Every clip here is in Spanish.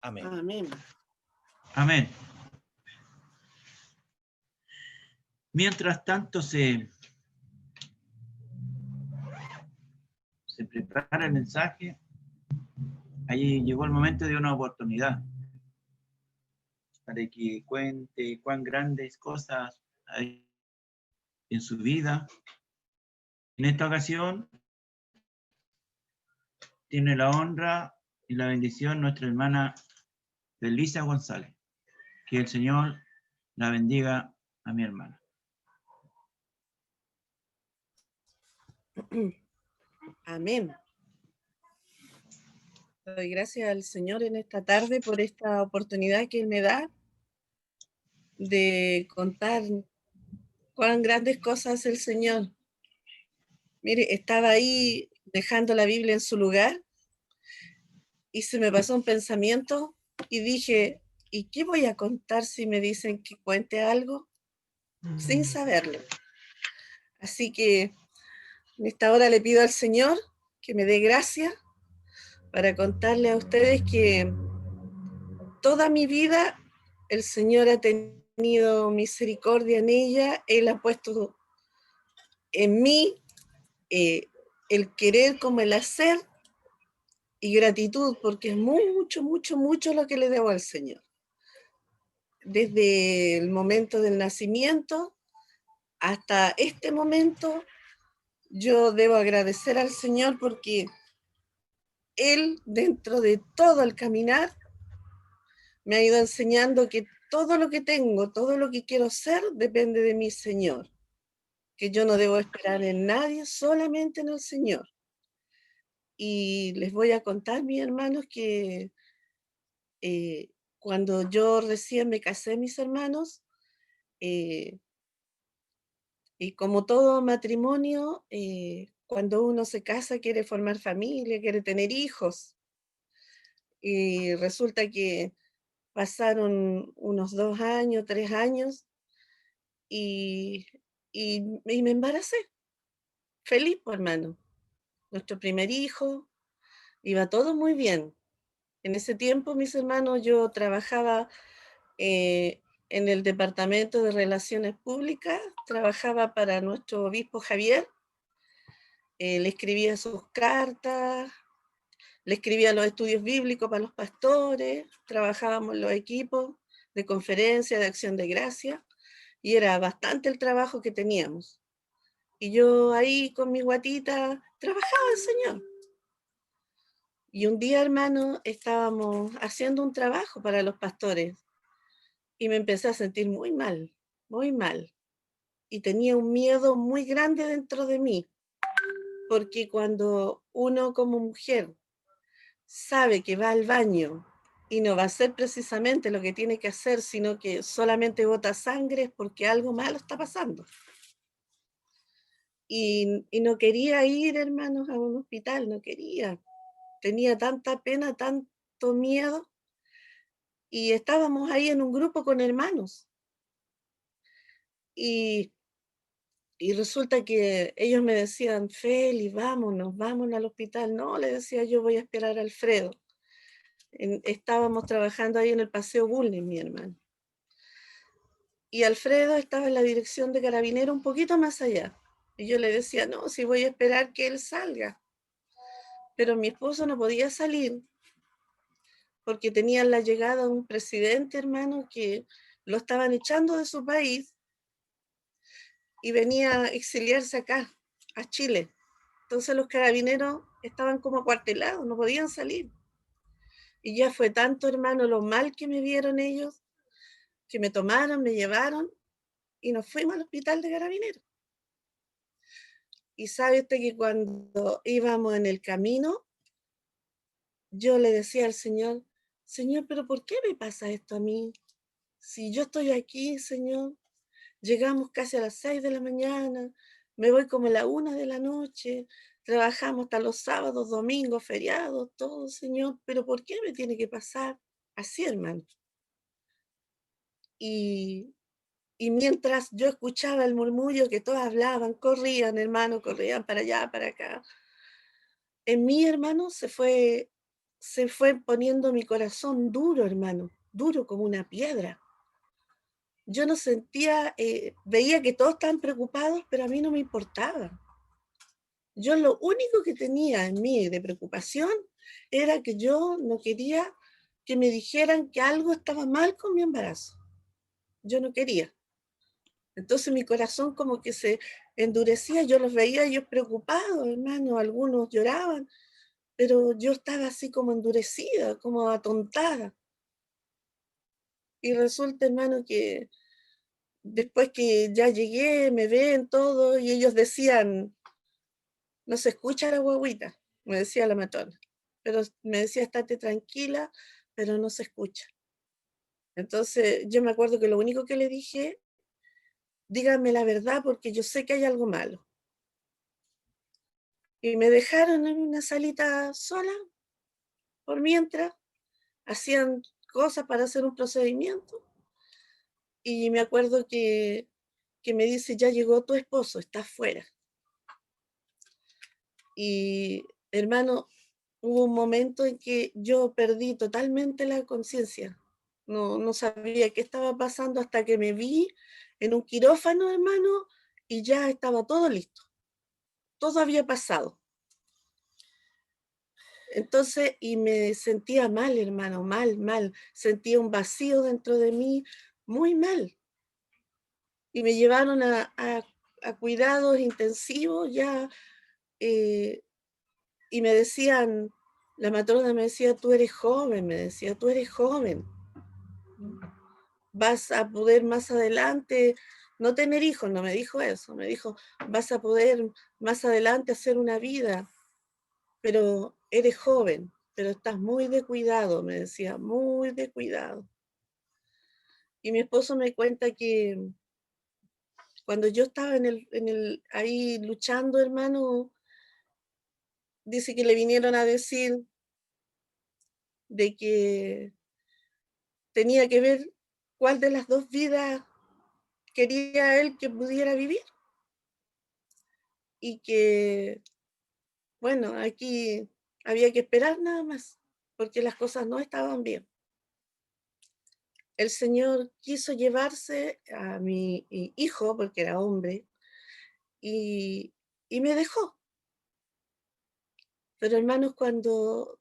Amén. Amén. Amén. Mientras tanto se prepara el mensaje, ahí llegó el momento de una oportunidad para que cuente cuán grandes cosas hay en su vida. En esta ocasión tiene la honra y la bendición nuestra hermana Felisa González. Que el Señor la bendiga a mi hermana. Amén. Doy gracias al Señor en esta tarde por esta oportunidad que Él me da de contar cuán grandes cosas hace el Señor. Mire, estaba ahí dejando la Biblia en su lugar y se me pasó un pensamiento y dije, ¿y qué voy a contar si me dicen que cuente algo? Sin saberlo. Así que en esta hora le pido al Señor que me dé gracia para contarle a ustedes que toda mi vida el Señor ha tenido misericordia en ella. Él ha puesto en mí el querer como el hacer y gratitud, porque es mucho, mucho, mucho lo que le debo al Señor. Desde el momento del nacimiento hasta este momento, yo debo agradecer al Señor porque Él, dentro de todo el caminar, me ha ido enseñando que todo lo que tengo, todo lo que quiero ser, depende de mi Señor. Que yo no debo esperar en nadie, solamente en el Señor. Y les voy a contar, mis hermanos, que cuando yo recién me casé, mis hermanos, y como todo matrimonio, cuando uno se casa quiere formar familia, quiere tener hijos. Y resulta que pasaron unos 2 años, 3 años, y me embaracé. Feliz, pues, hermano. Nuestro primer hijo, iba todo muy bien. En ese tiempo, mis hermanos, yo trabajaba en el Departamento de Relaciones Públicas, trabajaba para nuestro obispo Javier, le escribía sus cartas, le escribía los estudios bíblicos para los pastores, trabajábamos en los equipos de conferencia, de acción de gracia, y era bastante el trabajo que teníamos. Y yo ahí con mi guatita trabajaba el Señor. Y un día, hermano, estábamos haciendo un trabajo para los pastores y me empecé a sentir muy mal, muy mal. Y tenía un miedo muy grande dentro de mí, porque cuando uno como mujer sabe que va al baño y no va a hacer precisamente lo que tiene que hacer, sino que solamente bota sangre, es porque algo malo está pasando. Y no quería ir, hermanos, a un hospital, no quería. Tenía tanta pena, tanto miedo. Y estábamos ahí en un grupo con hermanos. Y resulta que ellos me decían, Feli, vámonos, vámonos al hospital. No, le decía yo, voy a esperar a Alfredo. Estábamos trabajando ahí en el Paseo Bulnes, mi hermano. Y Alfredo estaba en la dirección de Carabinero un poquito más allá. Y yo le decía, no, si voy a esperar que él salga. Pero mi esposo no podía salir porque tenían la llegada de un presidente, hermano, que lo estaban echando de su país y venía a exiliarse acá, a Chile. Entonces los carabineros estaban como acuartelados, no podían salir. Y ya fue tanto, hermano, lo mal que me vieron ellos, que me tomaron, me llevaron y nos fuimos al hospital de carabineros. Y sabe usted que cuando íbamos en el camino, yo le decía al Señor, Señor, pero ¿por qué me pasa esto a mí? Si yo estoy aquí, Señor, llegamos casi a las 6 de la mañana, me voy como a la 1 de la noche, trabajamos hasta los sábados, domingos, feriados, todo, Señor, pero ¿por qué me tiene que pasar así, hermano? Y mientras yo escuchaba el murmullo que todos hablaban, corrían, hermano, corrían para allá, para acá. En mí, hermano, se fue se fue poniendo mi corazón duro, hermano, duro como una piedra. Yo no sentía, veía que todos estaban preocupados, pero a mí no me importaba. Yo lo único que tenía en mí de preocupación era que yo no quería que me dijeran que algo estaba mal con mi embarazo. Yo no quería. Entonces mi corazón como que se endurecía, yo los veía ellos preocupados, hermano, algunos lloraban, pero yo estaba así como endurecida, como atontada. Y resulta, hermano, que después que ya llegué, me ven todo, y ellos decían, no se escucha la guagüita, me decía la matona, pero me decía, estate tranquila, pero no se escucha. Entonces yo me acuerdo que lo único que le dije, díganme la verdad porque yo sé que hay algo malo. Y me dejaron en una salita sola, por mientras, hacían cosas para hacer un procedimiento. Y me acuerdo que me dice, ya llegó tu esposo, está afuera. Y hermano, hubo un momento en que yo perdí totalmente la conciencia. No sabía qué estaba pasando hasta que me vi en un quirófano, hermano, y ya estaba todo listo. Todo había pasado. Entonces, y me sentía mal, hermano, mal, mal. Sentía un vacío dentro de mí, muy mal. Y me llevaron a cuidados intensivos ya, y me decían, la matrona me decía, tú eres joven, me decía, tú eres joven. Vas a poder más adelante no tener hijos, no me dijo eso, me dijo, vas a poder más adelante hacer una vida, pero eres joven, pero estás muy de cuidado, me decía, muy de cuidado. Y mi esposo me cuenta que cuando yo estaba ahí luchando, hermano, dice que le vinieron a decir de que tenía que ver cuál de las dos vidas quería él que pudiera vivir. Y que, bueno, aquí había que esperar nada más, porque las cosas no estaban bien. El Señor quiso llevarse a mi hijo, porque era hombre, y, y me dejó. Pero hermanos, cuando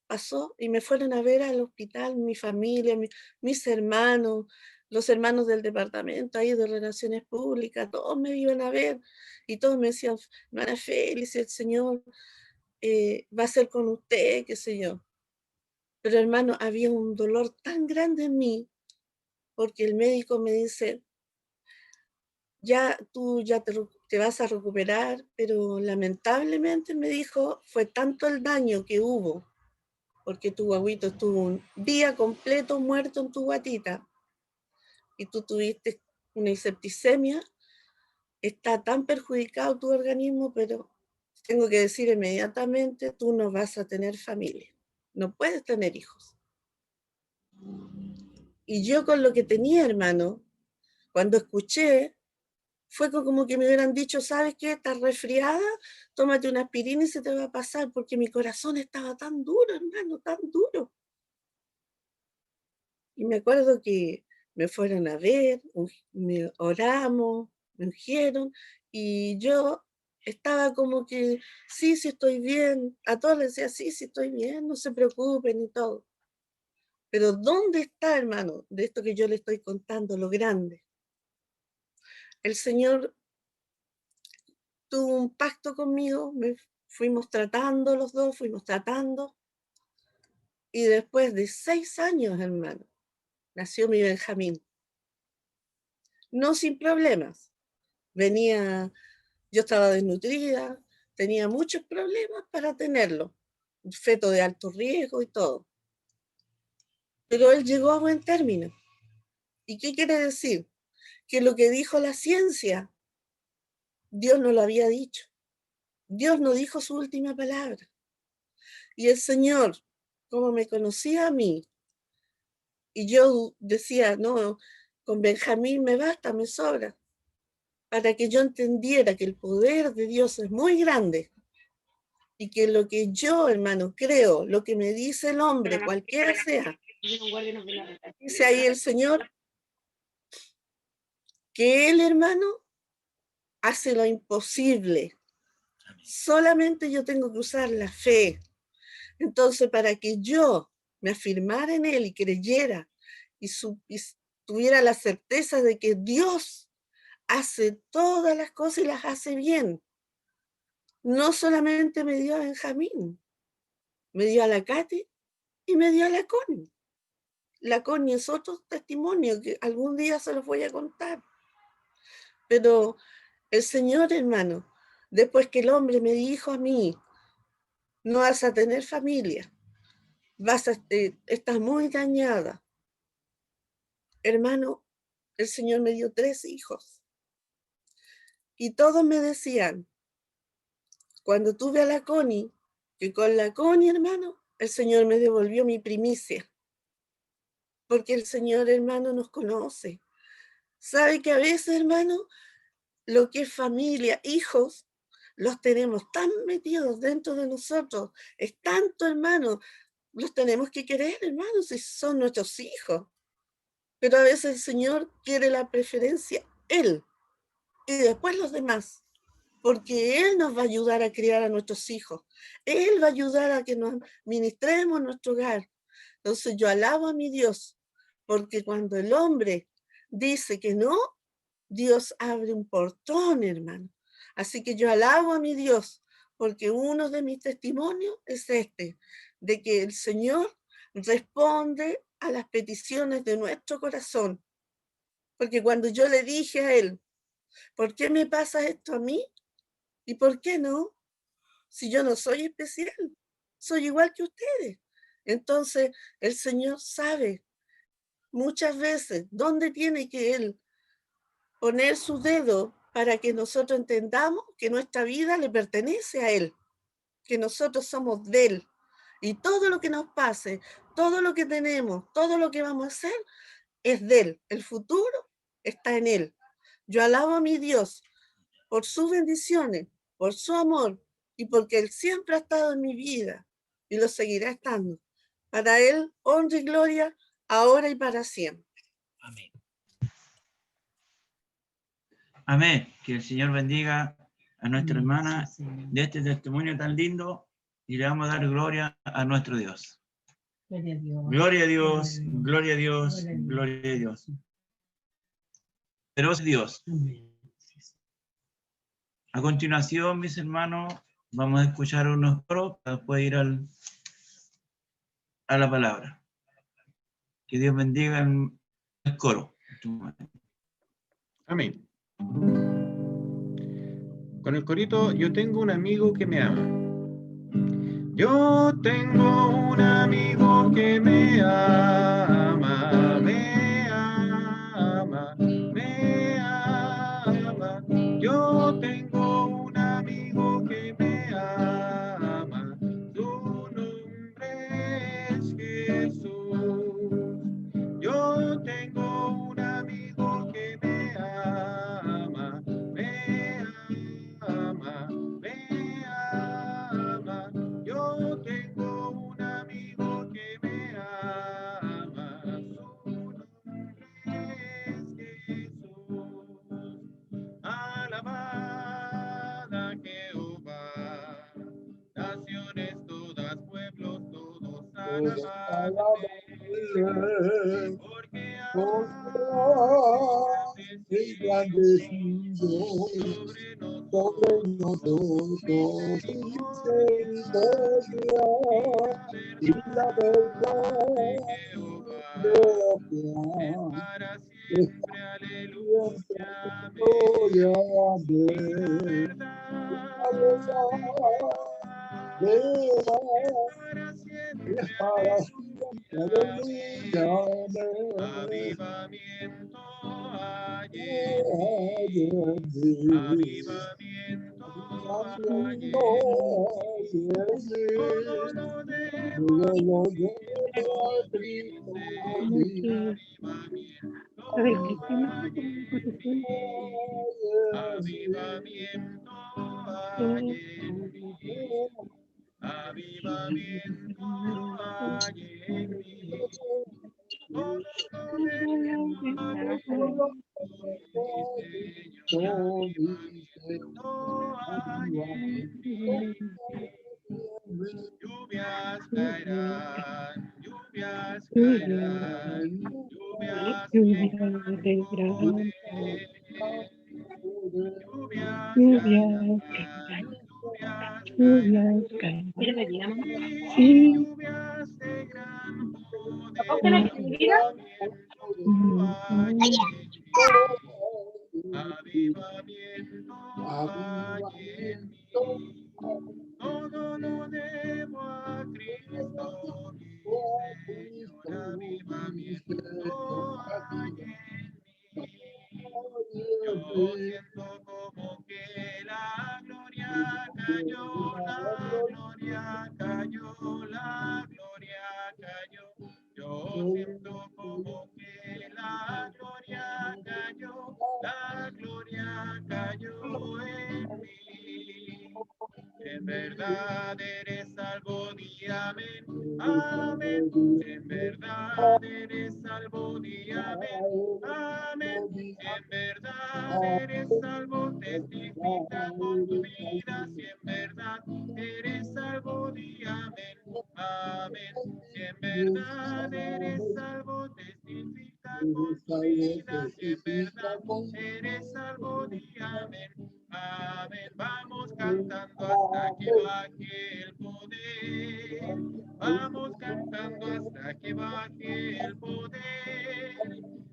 pasó y me fueron a ver al hospital, mi familia, mis hermanos, los hermanos del departamento ahí de Relaciones Públicas, todos me iban a ver y todos me decían, hermana Félix, el Señor va a ser con usted, qué sé yo. Pero hermano, había un dolor tan grande en mí, porque el médico me dice, ya tú ya te vas a recuperar, pero lamentablemente me dijo, fue tanto el daño que hubo, porque tu guaguito estuvo un día completo muerto en tu guatita, y tú tuviste una septicemia, está tan perjudicado tu organismo, pero tengo que decir inmediatamente, tú no vas a tener familia, no puedes tener hijos. Y yo con lo que tenía, hermano, cuando escuché, fue como que me hubieran dicho, ¿sabes qué? Estás resfriada, tómate una aspirina y se te va a pasar, porque mi corazón estaba tan duro, hermano, tan duro. Y me acuerdo que me fueron a ver, me oramos, me ungieron, y yo estaba como que, sí, sí estoy bien. A todos les decía, sí, sí estoy bien, no se preocupen y todo. Pero ¿dónde está, hermano, de esto que yo le estoy contando, lo grande? El Señor tuvo un pacto conmigo, fuimos tratando los dos, fuimos tratando, y después de 6 años, hermano, nació mi Benjamín. No sin problemas. Venía, yo estaba desnutrida, tenía muchos problemas para tenerlo, feto de alto riesgo y todo. Pero él llegó a buen término. ¿Y qué quiere decir? Que lo que dijo la ciencia, Dios no lo había dicho. Dios no dijo su última palabra. Y el Señor, como me conocía a mí, y yo decía, no, con Benjamín me basta, me sobra, para que yo entendiera que el poder de Dios es muy grande, Y que lo que yo, hermano, creo, lo que me dice el hombre, cualquiera sea, dice ahí el Señor, que Él, hermano, hace lo imposible. Solamente yo tengo que usar la fe. Entonces, para que yo me afirmara en Él y creyera y tuviera la certeza de que Dios hace todas las cosas y las hace bien, no solamente me dio a Benjamín, me dio a la Katy y me dio a la Connie. La Connie es otro testimonio que algún día se los voy a contar. Pero el Señor, hermano, después que el hombre me dijo a mí, no vas a tener familia, estás muy dañada. Hermano, el Señor me dio 3 hijos. Y todos me decían, cuando tuve a la Connie, que con la Connie, hermano, el Señor me devolvió mi primicia. Porque el Señor, hermano, nos conoce. Sabe que a veces, hermano, lo que es familia, hijos, los tenemos tan metidos dentro de nosotros. Es tanto, hermano, los tenemos que querer, hermano, si son nuestros hijos. Pero a veces el Señor quiere la preferencia, Él, y después los demás. Porque Él nos va a ayudar a criar a nuestros hijos. Él va a ayudar a que nos ministremos nuestro hogar. Entonces yo alabo a mi Dios, porque cuando el hombre dice que no, Dios abre un portón, hermano. Así que yo alabo a mi Dios, porque uno de mis testimonios es este, de que el Señor responde a las peticiones de nuestro corazón. Porque cuando yo le dije a Él, ¿por qué me pasa esto a mí? ¿Y por qué no? Si yo no soy especial, soy igual que ustedes. Entonces, el Señor sabe muchas veces dónde tiene que Él poner su dedo para que nosotros entendamos que nuestra vida le pertenece a Él, que nosotros somos de Él. Y todo lo que nos pase, todo lo que tenemos, todo lo que vamos a hacer, es de Él. El futuro está en Él. Yo alabo a mi Dios por sus bendiciones, por su amor y porque Él siempre ha estado en mi vida y lo seguirá estando. Para Él, honra y gloria, ahora y para siempre. Amén. Amén. Que el Señor bendiga a nuestra hermana de este testimonio tan lindo y le vamos a dar gloria a nuestro Dios. Gloria a Dios. Gloria a Dios, gloria a Dios, gloria a Dios. Pero es Dios. A continuación, mis hermanos, vamos a escuchar unos coros para después ir a la palabra. Que Dios bendiga el coro. Amén. Con el corito, yo tengo un amigo que me ama. Yo tengo un amigo que me ama, me ama, me ama. Yo tengo un amigo que me ama. Su nombre es Jesús. Yo tengo un amigo que me ama, me ama, me ama. Yo tengo un amigo que me ama, su nombre es Jesús. Alabad a Jehová, naciones todas, pueblos todos, alabadle. Porque es engrandecido sobre nosotros misericordia y la verdad de Jehová es para siempre, aleluya, amén. Y la verdad de Jehová para siempre, aleluya, amén. Avivamiento hay en mí. Avivamiento hay en mí. Todo lo debo a Cristo. Avivamiento hay en mí. avivamiento hay en mí. Todo lo debo a Cristo, mi Señor, avivamiento hay en mí. Lluvias caerán, lluvias caerán, lluvias tendrán poder. Lluvias caerán, lluvias caerán, y lluvias de gran poder. Avivamiento hay en mí. Todo lo debo a Cristo, mi Señor. Avivamiento hay en mí. Yo siento como que la gloria cayó, la gloria cayó, la gloria cayó. Yo siento como que la gloria cayó, la gloria cayó en mí. En verdad eres salvo, di amén, amén. En verdad eres salvo, di amén, amén. En verdad eres salvo, testifica con tu vida. Si en verdad eres salvo, di amén, amén. Si en verdad eres salvo, testifica con tu vida. Si en verdad eres salvo, di amén, amén. Vamos cantando hasta que baje el poder. Vamos cantando hasta que baje el poder.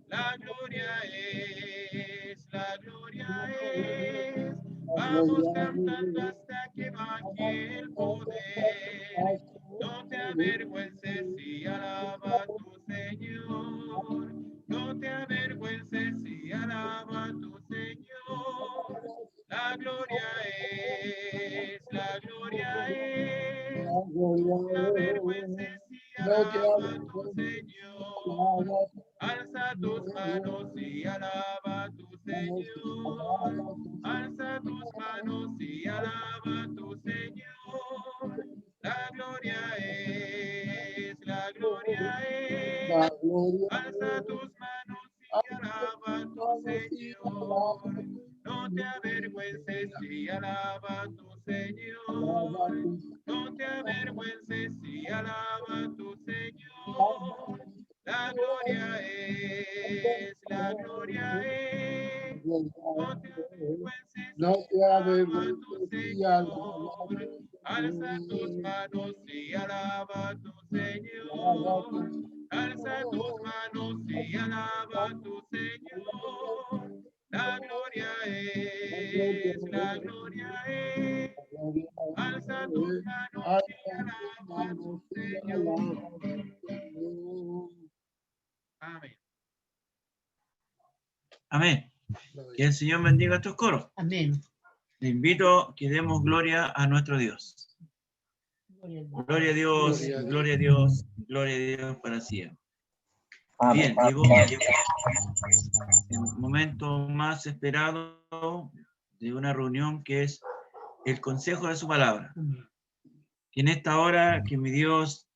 La gloria es, la gloria es. Vamos cantando hasta que baje el poder. No te avergüences si alaba a tu Señor. No te avergüences si alaba a tu Señor. La gloria es, la gloria es. No te avergüences si alaba a tu Señor. Alza tus manos y alaba a tu Señor. Alza tus manos y alaba a tu Señor. La gloria es, la gloria es. Alza tus manos y alaba a tu Señor. No te avergüences y alaba a tu Señor. No te avergüences y alaba a tu Señor. La gloria es, la gloria es. No te avergüences y alaba a tu Señor. Alza tus manos y alaba a tu Señor. Alza tus manos y alaba a tu Señor. La gloria es, la gloria es. Alza tus manos y alaba a tu Señor. Amén. Amén. Que el Señor bendiga estos coros. Amén. Le invito a que demos gloria a nuestro Dios. Gloria a Dios, gloria a Dios, gloria a Dios para siempre. Bien, llegó el momento más esperado de una reunión, que es el consejo de su palabra. Y en esta hora que mi Dios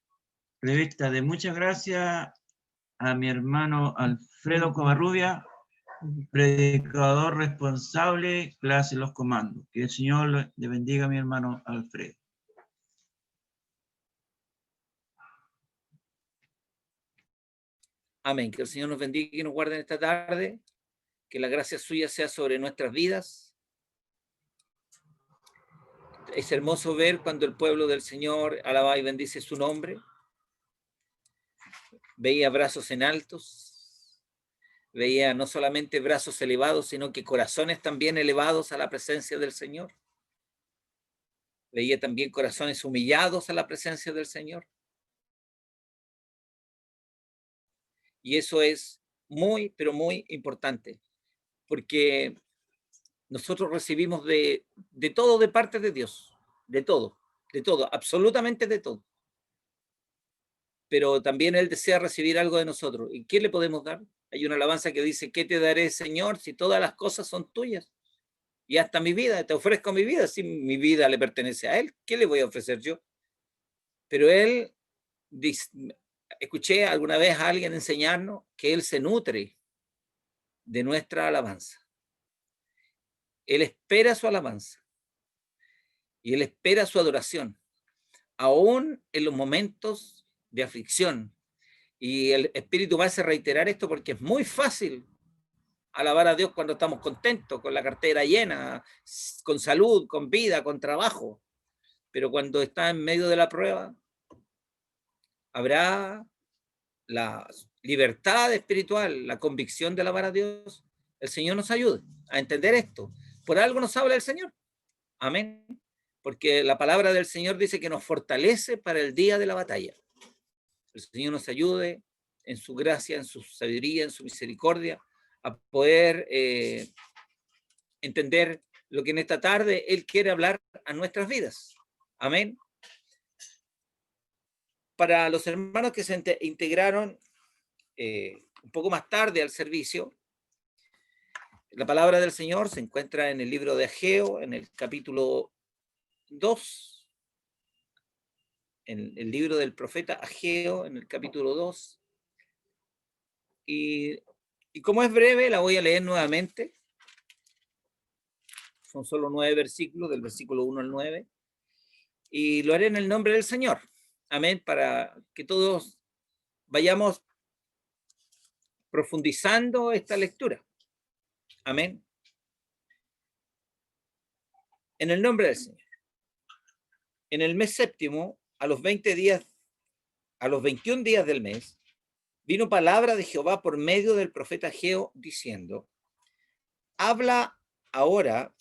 revista de mucha gracia a mi hermano Alfredo Covarrubia, predicador responsable, clase Los Comandos. Que el Señor le bendiga a mi hermano Alfredo. Amén. Que el Señor nos bendiga y nos guarde en esta tarde. Que la gracia suya sea sobre nuestras vidas. Es hermoso ver cuando el pueblo del Señor alaba y bendice su nombre. Veía brazos en altos. Veía no solamente brazos elevados, sino que corazones también elevados a la presencia del Señor. Veía también corazones humillados a la presencia del Señor. Y eso es muy, pero muy importante, porque nosotros recibimos de todo de parte de Dios, de todo, absolutamente de todo. Pero también Él desea recibir algo de nosotros. ¿Y qué le podemos dar? Hay una alabanza que dice: ¿qué te daré, Señor, si todas las cosas son tuyas? Y hasta mi vida, te ofrezco mi vida. Si mi vida le pertenece a Él, ¿qué le voy a ofrecer yo? Pero él, escuché alguna vez a alguien enseñarnos que él se nutre de nuestra alabanza. Él espera su alabanza y él espera su adoración, aún en los momentos de aflicción. Y el Espíritu me hace reiterar esto porque es muy fácil alabar a Dios cuando estamos contentos, con la cartera llena, con salud, con vida, con trabajo. Pero cuando está en medio de la prueba, habrá la libertad espiritual, la convicción de alabar a Dios. El Señor nos ayude a entender esto. Por algo nos habla el Señor. Amén. Porque la palabra del Señor dice que nos fortalece para el día de la batalla. El Señor nos ayude en su gracia, en su sabiduría, en su misericordia, a poder entender lo que en esta tarde Él quiere hablar a nuestras vidas. Amén. Para los hermanos que se integraron un poco más tarde al servicio, la palabra del Señor se encuentra en el libro de Ageo, en el capítulo 2, en el libro del profeta Ageo, en el capítulo 2. Y como es breve, la voy a leer nuevamente. Son solo 9 versículos, del versículo 1 al 9. Y lo haré en el nombre del Señor. Amén, para que todos vayamos profundizando esta lectura. Amén. En el nombre del Señor. En el mes séptimo, a los 21 días del mes, vino palabra de Jehová por medio del profeta Ageo, diciendo: habla ahora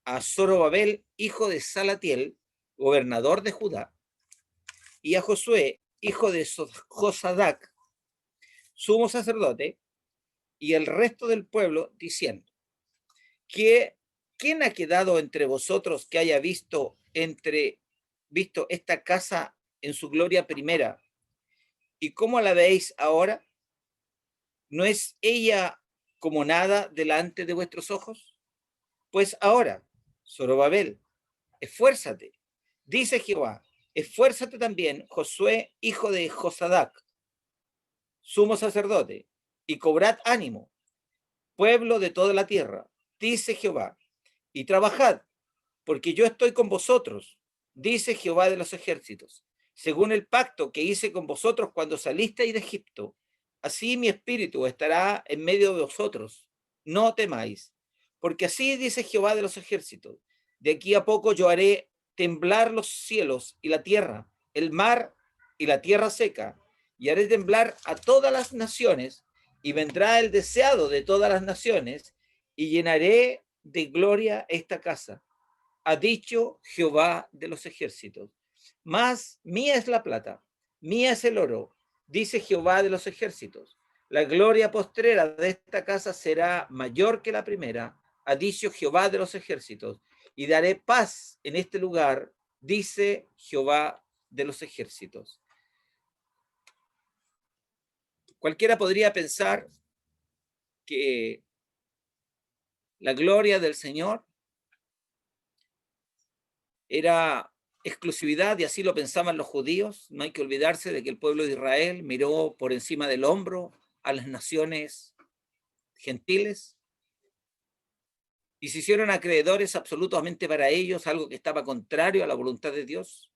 a Zorobabel, hijo de Salatiel, gobernador de Judá, y a Josué, hijo de Josadac, sumo sacerdote, y el resto del pueblo, diciendo: ¿quién ha quedado entre vosotros que haya visto esta casa en su gloria primera? ¿Y cómo la veis ahora? ¿No es ella como nada delante de vuestros ojos? Pues ahora, Zorobabel, esfuérzate, dice Jehová, esfuérzate también, Josué, hijo de Josadac, sumo sacerdote, y cobrad ánimo, pueblo de toda la tierra, dice Jehová, y trabajad, porque yo estoy con vosotros, dice Jehová de los ejércitos, según el pacto que hice con vosotros cuando salisteis de Egipto. Así mi espíritu estará en medio de vosotros, no temáis, porque así dice Jehová de los ejércitos, de aquí a poco yo haré temblar los cielos y la tierra, el mar y la tierra seca, y haré temblar a todas las naciones, y vendrá el deseado de todas las naciones, y llenaré de gloria esta casa, ha dicho Jehová de los ejércitos. Mas mía es la plata, mía es el oro, dice Jehová de los ejércitos. La gloria postrera de esta casa será mayor que la primera, ha dicho Jehová de los ejércitos. Y daré paz en este lugar, dice Jehová de los ejércitos. Cualquiera podría pensar que la gloria del Señor era exclusividad, y así lo pensaban los judíos. No hay que olvidarse de que el pueblo de Israel miró por encima del hombro a las naciones gentiles y se hicieron acreedores absolutamente para ellos, algo que estaba contrario a la voluntad de Dios,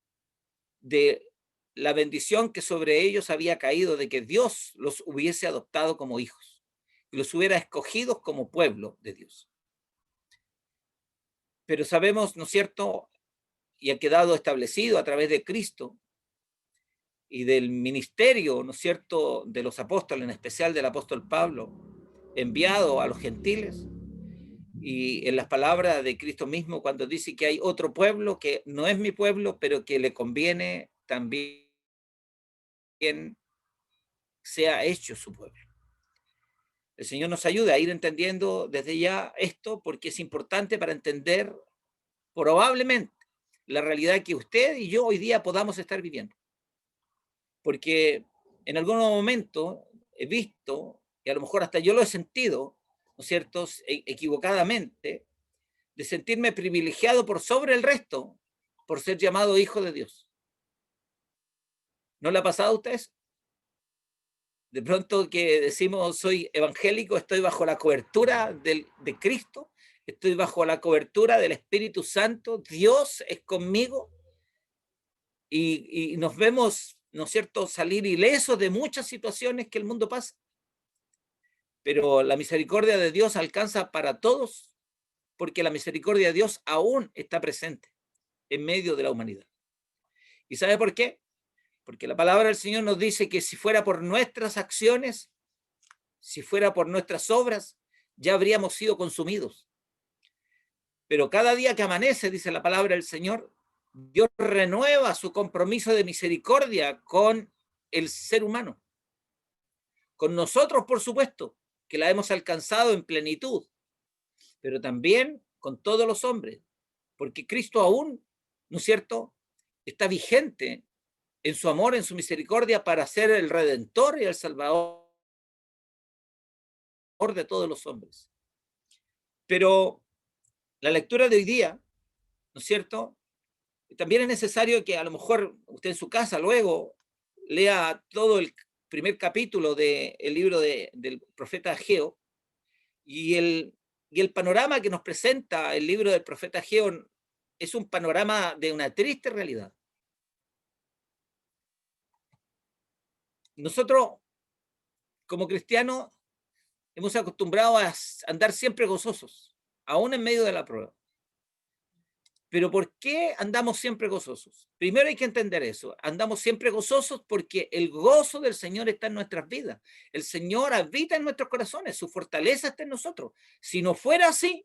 de la bendición que sobre ellos había caído, de que Dios los hubiese adoptado como hijos y los hubiera escogido como pueblo de Dios. Pero sabemos, ¿no es cierto?, y ha quedado establecido a través de Cristo y del ministerio, ¿no es cierto?, de los apóstoles, en especial del apóstol Pablo, enviado a los gentiles, y en las palabras de Cristo mismo cuando dice que hay otro pueblo que no es mi pueblo, pero que le conviene también sea hecho su pueblo. El Señor nos ayuda a ir entendiendo desde ya esto, porque es importante para entender probablemente la realidad que usted y yo hoy día podamos estar viviendo. Porque en algún momento he visto, y a lo mejor hasta yo lo he sentido, ¿no es cierto?, equivocadamente, de sentirme privilegiado por sobre el resto, por ser llamado hijo de Dios. ¿No le ha pasado a ustedes? De pronto que decimos, soy evangélico, estoy bajo la cobertura de Cristo, estoy bajo la cobertura del Espíritu Santo, Dios es conmigo, y nos vemos, ¿no es cierto?, salir ilesos de muchas situaciones que el mundo pasa. Pero la misericordia de Dios alcanza para todos, porque la misericordia de Dios aún está presente en medio de la humanidad. ¿Y sabe por qué? Porque la palabra del Señor nos dice que si fuera por nuestras acciones, si fuera por nuestras obras, ya habríamos sido consumidos. Pero cada día que amanece, dice la palabra del Señor, Dios renueva su compromiso de misericordia con el ser humano. Con nosotros, por supuesto, que la hemos alcanzado en plenitud, pero también con todos los hombres, porque Cristo aún, ¿no es cierto?, está vigente en su amor, en su misericordia, para ser el Redentor y el Salvador de todos los hombres. Pero la lectura de hoy día, ¿no es cierto?, también es necesario que a lo mejor usted en su casa luego lea todo el primer capítulo del libro del profeta Ageo, y el panorama que nos presenta el libro del profeta Ageo es un panorama de una triste realidad. Nosotros, como cristianos, hemos acostumbrado a andar siempre gozosos, aún en medio de la prueba. Pero ¿por qué andamos siempre gozosos? Primero hay que entender eso. Andamos siempre gozosos porque el gozo del Señor está en nuestras vidas. El Señor habita en nuestros corazones, su fortaleza está en nosotros. Si no fuera así,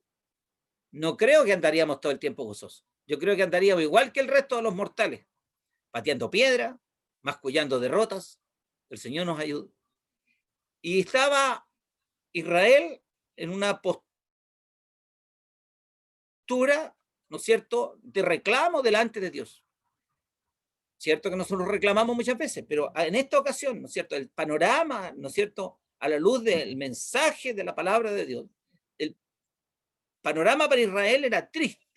no creo que andaríamos todo el tiempo gozosos. Yo creo que andaríamos igual que el resto de los mortales, pateando piedra, mascullando derrotas. El Señor nos ayuda. Y estaba Israel en una postura, ¿no es cierto?, de reclamo delante de Dios. Cierto que nosotros reclamamos muchas veces, pero en esta ocasión, ¿no es cierto?, el panorama, ¿no es cierto?, a la luz del mensaje de la palabra de Dios, el panorama para Israel era triste.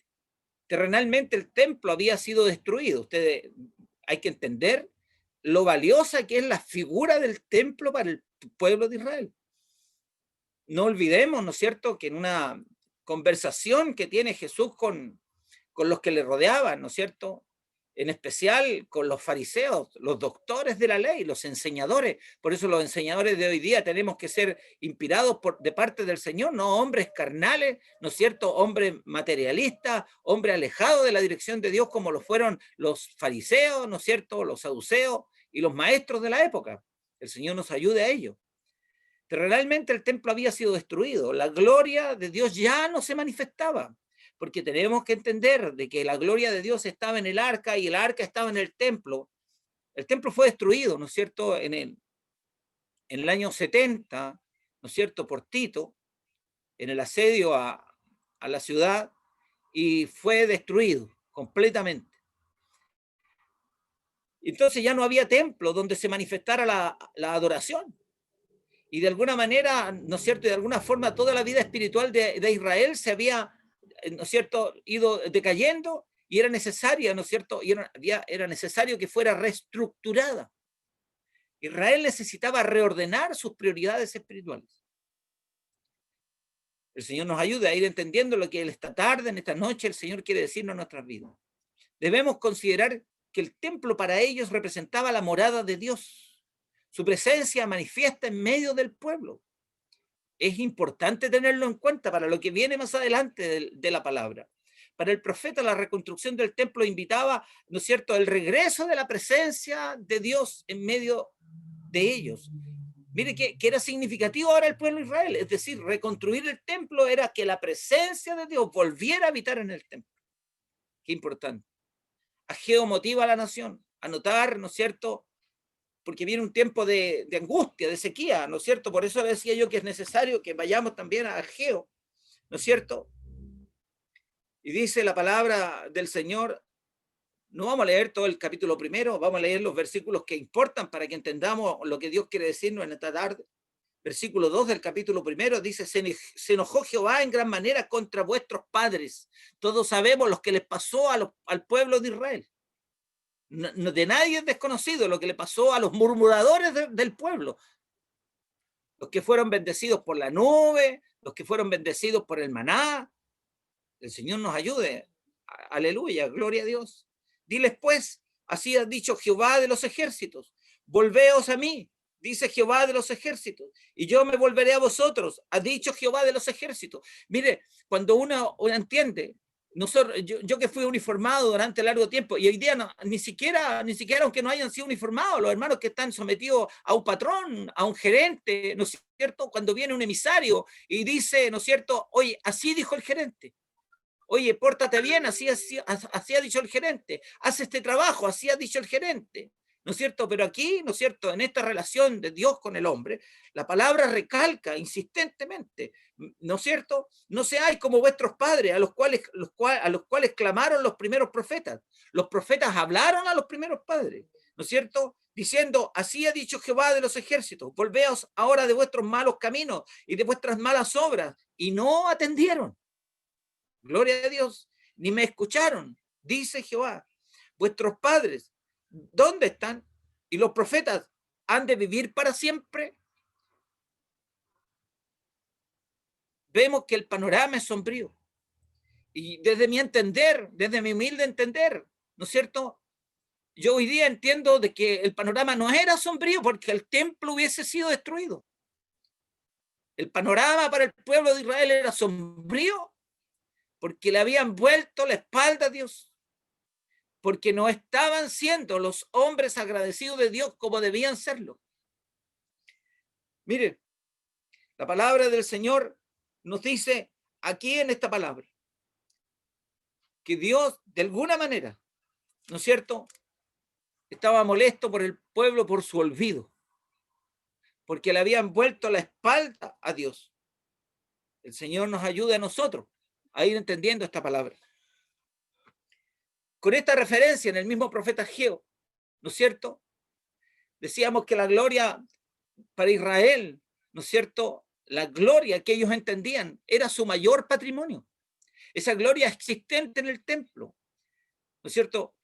Terrenalmente el templo había sido destruido. Ustedes, hay que entender lo valiosa que es la figura del templo para el pueblo de Israel. No olvidemos, ¿no es cierto?, que en una conversación que tiene Jesús con los que le rodeaban, ¿no es cierto?, en especial con los fariseos, los doctores de la ley, los enseñadores. Por eso los enseñadores de hoy día tenemos que ser inspirados de parte del Señor, no hombres carnales, ¿no es cierto?, hombres materialistas, hombres alejados de la dirección de Dios, como lo fueron los fariseos, ¿no es cierto?, los saduceos y los maestros de la época. El Señor nos ayude a ello. Realmente el templo había sido destruido, la gloria de Dios ya no se manifestaba, porque tenemos que entender de que la gloria de Dios estaba en el arca y el arca estaba en el templo. El templo fue destruido, ¿no es cierto?, en el año 70, ¿no es cierto?, por Tito, en el asedio a la ciudad, y fue destruido completamente. Entonces ya no había templo donde se manifestara la adoración. Y de alguna manera, ¿no es cierto?, y de alguna forma toda la vida espiritual de Israel se había, ¿no es cierto?, ido decayendo, y era necesaria, ¿no es cierto?, y era necesario que fuera reestructurada. Israel necesitaba reordenar sus prioridades espirituales. El Señor nos ayude a ir entendiendo lo que esta tarde, en esta noche, el Señor quiere decirnos en nuestras vidas. Debemos considerar que el templo para ellos representaba la morada de Dios. Su presencia manifiesta en medio del pueblo. Es importante tenerlo en cuenta para lo que viene más adelante de la palabra. Para el profeta, la reconstrucción del templo invitaba, ¿no es cierto?, el regreso de la presencia de Dios en medio de ellos. Mire que era significativo ahora el pueblo de Israel, es decir, reconstruir el templo era que la presencia de Dios volviera a habitar en el templo. Qué importante. Ageo motiva a la nación a notar, ¿no es cierto?, porque viene un tiempo de angustia, de sequía, ¿no es cierto? Por eso decía yo que es necesario que vayamos también a Ageo, ¿no es cierto? Y dice la palabra del Señor, no vamos a leer todo el capítulo primero, vamos a leer los versículos que importan para que entendamos lo que Dios quiere decirnos en esta tarde. Versículo 2 del capítulo primero dice, se enojó Jehová en gran manera contra vuestros padres. Todos sabemos lo que les pasó al pueblo de Israel. de nadie es desconocido lo que le pasó a los murmuradores del pueblo. Los que fueron bendecidos por la nube, los que fueron bendecidos por el maná. El Señor nos ayude. Aleluya, gloria a Dios. Diles pues, así ha dicho Jehová de los ejércitos, volveos a mí, dice Jehová de los ejércitos, y yo me volveré a vosotros, ha dicho Jehová de los ejércitos. Mire, cuando uno entiende, nosotros, yo que fui uniformado durante largo tiempo, y hoy día ni siquiera aunque no hayan sido uniformados, los hermanos que están sometidos a un patrón, a un gerente, ¿no es cierto? Cuando viene un emisario y dice, ¿no es cierto? Oye, así dijo el gerente. Oye, pórtate bien, así ha dicho el gerente. Haz este trabajo, así ha dicho el gerente. ¿No es cierto? Pero aquí, ¿no es cierto? En esta relación de Dios con el hombre, la palabra recalca insistentemente, ¿no es cierto? No seáis como vuestros padres, a los cuales clamaron los primeros profetas. Los profetas hablaron a los primeros padres, ¿no es cierto? Diciendo, así ha dicho Jehová de los ejércitos, volveos ahora de vuestros malos caminos y de vuestras malas obras, y no atendieron. Gloria a Dios, ni me escucharon, dice Jehová. Vuestros padres, ¿dónde están? Y los profetas, ¿han de vivir para siempre? Vemos que el panorama es sombrío. Y desde mi entender, desde mi humilde entender, ¿no es cierto? Yo hoy día entiendo de que el panorama no era sombrío porque el templo hubiese sido destruido. El panorama para el pueblo de Israel era sombrío porque le habían vuelto la espalda a Dios, porque no estaban siendo los hombres agradecidos de Dios como debían serlo. Miren, la palabra del Señor nos dice aquí en esta palabra que Dios de alguna manera, ¿no es cierto?, estaba molesto por el pueblo por su olvido, porque le habían vuelto la espalda a Dios. El Señor nos ayude a nosotros a ir entendiendo esta palabra. Con esta referencia en el mismo profeta Ageo, ¿no es cierto? Decíamos que la gloria para Israel, ¿no es cierto? La gloria que ellos entendían era su mayor patrimonio. Esa gloria existente en el templo, ¿no es cierto?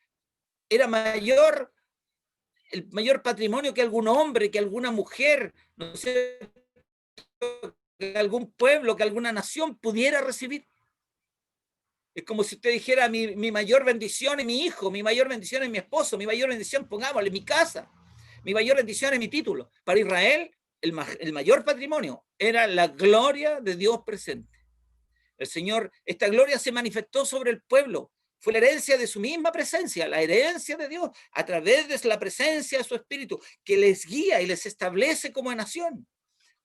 Era el mayor patrimonio que algún hombre, que alguna mujer, ¿no es cierto?, que algún pueblo, que alguna nación pudiera recibir. Es como si usted dijera, mi mayor bendición es mi hijo, mi mayor bendición es mi esposo, mi mayor bendición, pongámosle, mi casa, mi mayor bendición es mi título. Para Israel, el mayor patrimonio era la gloria de Dios presente. El Señor, esta gloria se manifestó sobre el pueblo, fue la herencia de su misma presencia, la herencia de Dios, a través de la presencia de su Espíritu, que les guía y les establece como nación,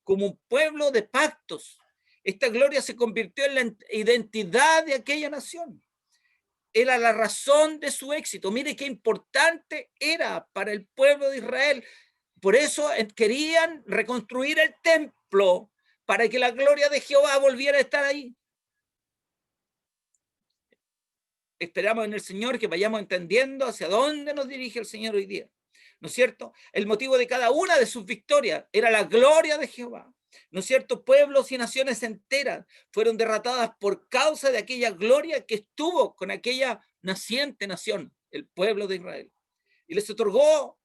como un pueblo de pactos. Esta gloria se convirtió en la identidad de aquella nación. Era la razón de su éxito. Mire qué importante era para el pueblo de Israel. Por eso querían reconstruir el templo para que la gloria de Jehová volviera a estar ahí. Esperamos en el Señor que vayamos entendiendo hacia dónde nos dirige el Señor hoy día. ¿No es cierto? El motivo de cada una de sus victorias era la gloria de Jehová. ¿No es cierto? Pueblos y naciones enteras fueron derrotadas por causa de aquella gloria que estuvo con aquella naciente nación, el pueblo de Israel. Y les otorgó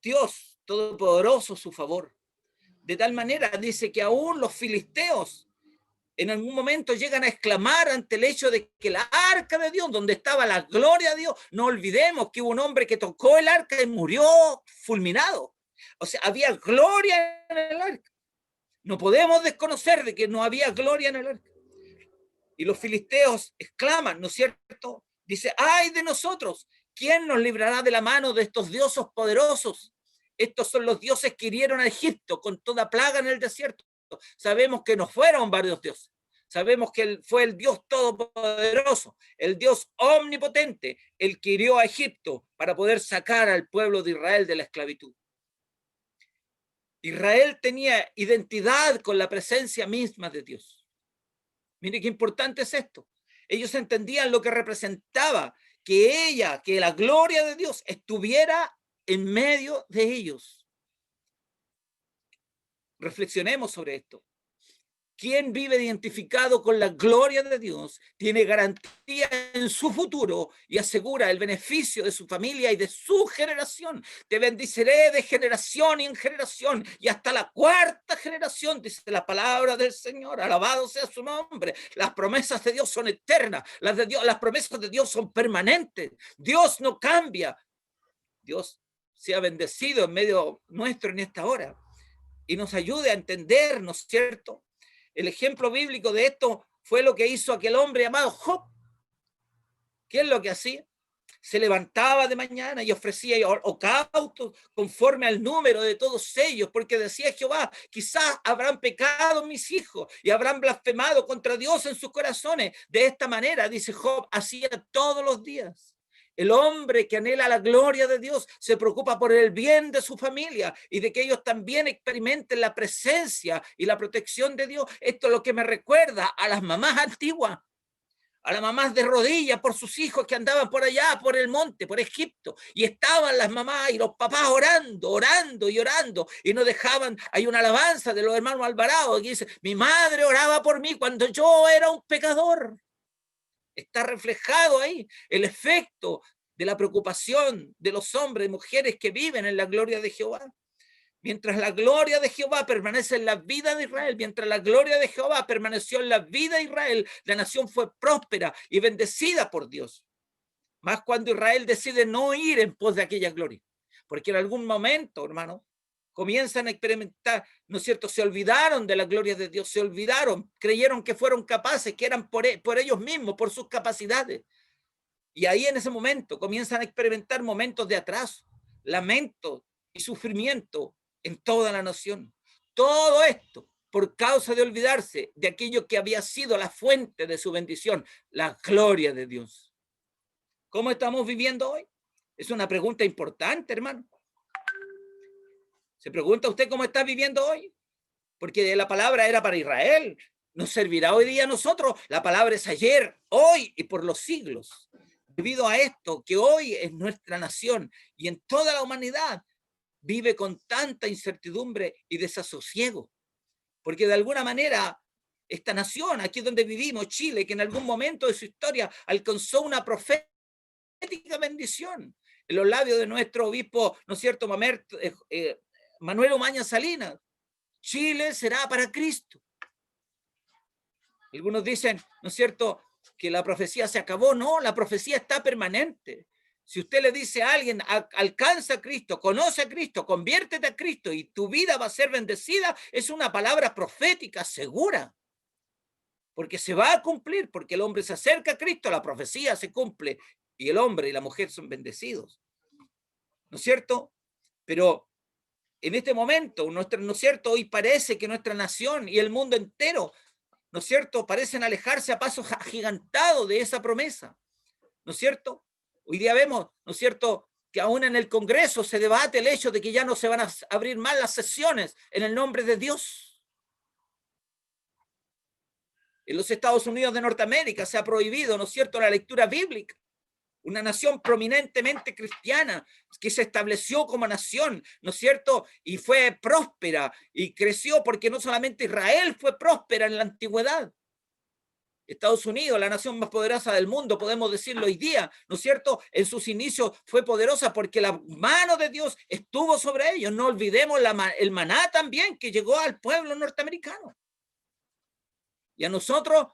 Dios Todopoderoso su favor. De tal manera, dice que aún los filisteos en algún momento llegan a exclamar ante el hecho de que la arca de Dios, donde estaba la gloria de Dios, no olvidemos que hubo un hombre que tocó el arca y murió fulminado. O sea, había gloria en el arca. No podemos desconocer de que no había gloria en el arca. Y los filisteos exclaman, ¿no es cierto? Dice, ¡ay de nosotros! ¿Quién nos librará de la mano de estos dioses poderosos? Estos son los dioses que hirieron a Egipto con toda plaga en el desierto. Sabemos que no fueron varios dioses. Sabemos que él fue el Dios todopoderoso, el Dios omnipotente, el que hirió a Egipto para poder sacar al pueblo de Israel de la esclavitud. Israel tenía identidad con la presencia misma de Dios. Mire qué importante es esto. Ellos entendían lo que representaba que la gloria de Dios estuviera en medio de ellos. Reflexionemos sobre esto. Quien vive identificado con la gloria de Dios tiene garantía en su futuro y asegura el beneficio de su familia y de su generación. Te bendiciré de generación en generación y hasta la cuarta generación, dice la palabra del Señor. Alabado sea su nombre. Las promesas de Dios son eternas. Las promesas de Dios son permanentes. Dios no cambia. Dios sea bendecido en medio nuestro en esta hora y nos ayude a entender, ¿no es cierto? El ejemplo bíblico de esto fue lo que hizo aquel hombre llamado Job. ¿Qué es lo que hacía? Se levantaba de mañana y ofrecía holocaustos conforme al número de todos ellos, porque decía Jehová, quizás habrán pecado mis hijos y habrán blasfemado contra Dios en sus corazones. De esta manera, dice Job, hacía todos los días. El hombre que anhela la gloria de Dios se preocupa por el bien de su familia y de que ellos también experimenten la presencia y la protección de Dios. Esto es lo que me recuerda a las mamás antiguas, a las mamás de rodillas por sus hijos que andaban por allá, por el monte, por Egipto, y estaban las mamás y los papás orando y no dejaban. Hay una alabanza de los hermanos Alvarado que dice, mi madre oraba por mí cuando yo era un pecador. Está reflejado ahí el efecto de la preocupación de los hombres y mujeres que viven en la gloria de Jehová. Mientras la gloria de Jehová permanece en la vida de Israel, mientras la gloria de Jehová permaneció en la vida de Israel, la nación fue próspera y bendecida por Dios. Más cuando Israel decide no ir en pos de aquella gloria. Porque en algún momento, hermano, comienzan a experimentar, ¿no es cierto? Se olvidaron de la gloria de Dios, se olvidaron, creyeron que fueron capaces, que eran por ellos mismos, por sus capacidades. Y ahí en ese momento comienzan a experimentar momentos de atraso, lamento y sufrimiento en toda la nación. Todo esto por causa de olvidarse de aquello que había sido la fuente de su bendición, la gloria de Dios. ¿Cómo estamos viviendo hoy? Es una pregunta importante, hermano. ¿Se pregunta usted cómo está viviendo hoy? Porque la palabra era para Israel. ¿Nos servirá hoy día a nosotros? La palabra es ayer, hoy y por los siglos. Debido a esto, que hoy es nuestra nación y en toda la humanidad vive con tanta incertidumbre y desasosiego. Porque de alguna manera, esta nación, aquí donde vivimos, Chile, que en algún momento de su historia alcanzó una profética bendición en los labios de nuestro obispo, ¿no es cierto?, Manuel Omaña Salinas. Chile será para Cristo. Algunos dicen, ¿no es cierto?, que la profecía se acabó. No, la profecía está permanente. Si usted le dice a alguien, alcanza a Cristo, conoce a Cristo, conviértete a Cristo y tu vida va a ser bendecida, es una palabra profética segura. Porque se va a cumplir, porque el hombre se acerca a Cristo, la profecía se cumple y el hombre y la mujer son bendecidos. ¿No es cierto? Pero en este momento, ¿no es cierto?, hoy parece que nuestra nación y el mundo entero, ¿no es cierto?, parecen alejarse a pasos agigantados de esa promesa. ¿No es cierto? Hoy día vemos, ¿no es cierto?, que aún en el Congreso se debate el hecho de que ya no se van a abrir más las sesiones en el nombre de Dios. En los Estados Unidos de Norteamérica se ha prohibido, ¿no es cierto?, la lectura bíblica. Una nación prominentemente cristiana que se estableció como nación, ¿no es cierto?, y fue próspera y creció, porque no solamente Israel fue próspera en la antigüedad. Estados Unidos, la nación más poderosa del mundo, podemos decirlo hoy día, ¿no es cierto?, en sus inicios fue poderosa porque la mano de Dios estuvo sobre ellos. No olvidemos el maná también que llegó al pueblo norteamericano. Y a nosotros,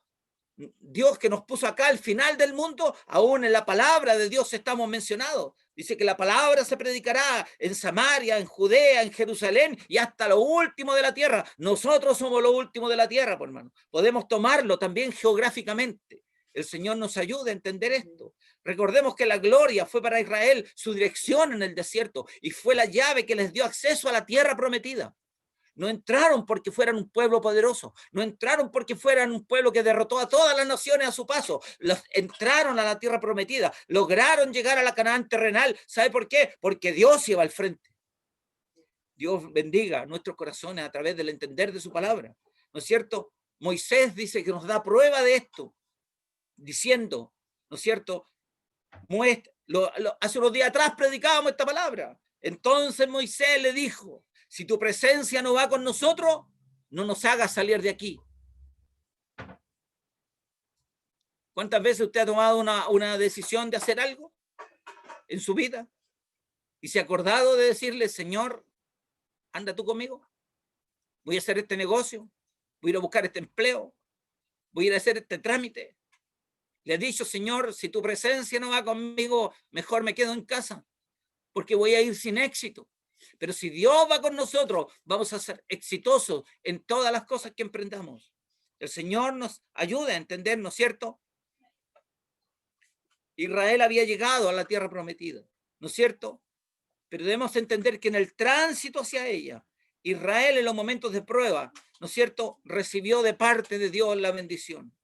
Dios que nos puso acá al final del mundo, aún en la palabra de Dios estamos mencionados. Dice que la palabra se predicará en Samaria, en Judea, en Jerusalén y hasta lo último de la tierra. Nosotros somos lo último de la tierra, por hermano. Podemos tomarlo también geográficamente. El Señor nos ayude a entender esto. Recordemos que la gloria fue para Israel su dirección en el desierto y fue la llave que les dio acceso a la tierra prometida. No entraron porque fueran un pueblo poderoso, no entraron porque fueran un pueblo que derrotó a todas las naciones a su paso. Entraron a la tierra prometida, lograron llegar a la Canaán terrenal. ¿Sabe por qué? Porque Dios iba al frente. Dios bendiga nuestros corazones a través del entender de su palabra. ¿No es cierto? Moisés dice que nos da prueba de esto, diciendo, ¿no es cierto? Hace unos días atrás predicábamos esta palabra. Entonces Moisés le dijo: si tu presencia no va con nosotros, no nos hagas salir de aquí. ¿Cuántas veces usted ha tomado una decisión de hacer algo en su vida y se ha acordado de decirle, Señor, anda tú conmigo? Voy a hacer este negocio, voy a ir a buscar este empleo, voy a ir a hacer este trámite. Le ha dicho, Señor, si tu presencia no va conmigo, mejor me quedo en casa, porque voy a ir sin éxito. Pero si Dios va con nosotros, vamos a ser exitosos en todas las cosas que emprendamos. El Señor nos ayuda a entender, ¿no es cierto? Israel había llegado a la tierra prometida, ¿no es cierto? Pero debemos entender que en el tránsito hacia ella, Israel en los momentos de prueba, ¿no es cierto?, recibió de parte de Dios la bendición,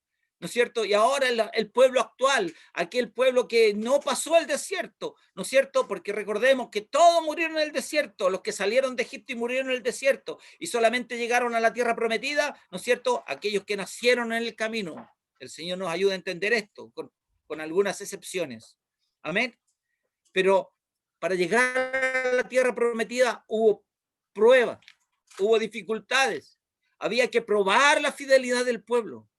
¿no es cierto? Y ahora el pueblo actual, aquel pueblo que no pasó el desierto, ¿no es cierto? Porque recordemos que todos murieron en el desierto, los que salieron de Egipto y murieron en el desierto, y solamente llegaron a la tierra prometida, ¿no es cierto?, aquellos que nacieron en el camino. El Señor nos ayuda a entender esto, con algunas excepciones. Amén. Pero para llegar a la tierra prometida hubo pruebas, hubo dificultades, había que probar la fidelidad del pueblo.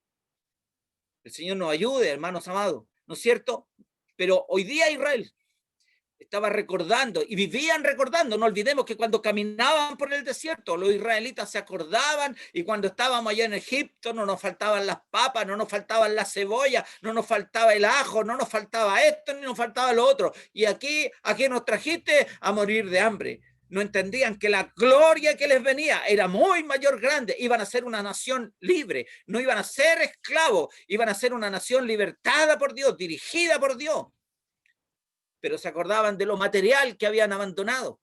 El Señor nos ayude, hermanos amados, ¿no es cierto? Pero hoy día Israel estaba recordando y vivían recordando. No olvidemos que cuando caminaban por el desierto, los israelitas se acordaban, y cuando estábamos allá en Egipto no nos faltaban las papas, no nos faltaban las cebollas, no nos faltaba el ajo, no nos faltaba esto, ni nos faltaba lo otro. Y aquí nos trajiste a morir de hambre. No entendían que la gloria que les venía era muy mayor, grande. Iban a ser una nación libre, no iban a ser esclavos, iban a ser una nación libertada por Dios, dirigida por Dios. Pero se acordaban de lo material que habían abandonado.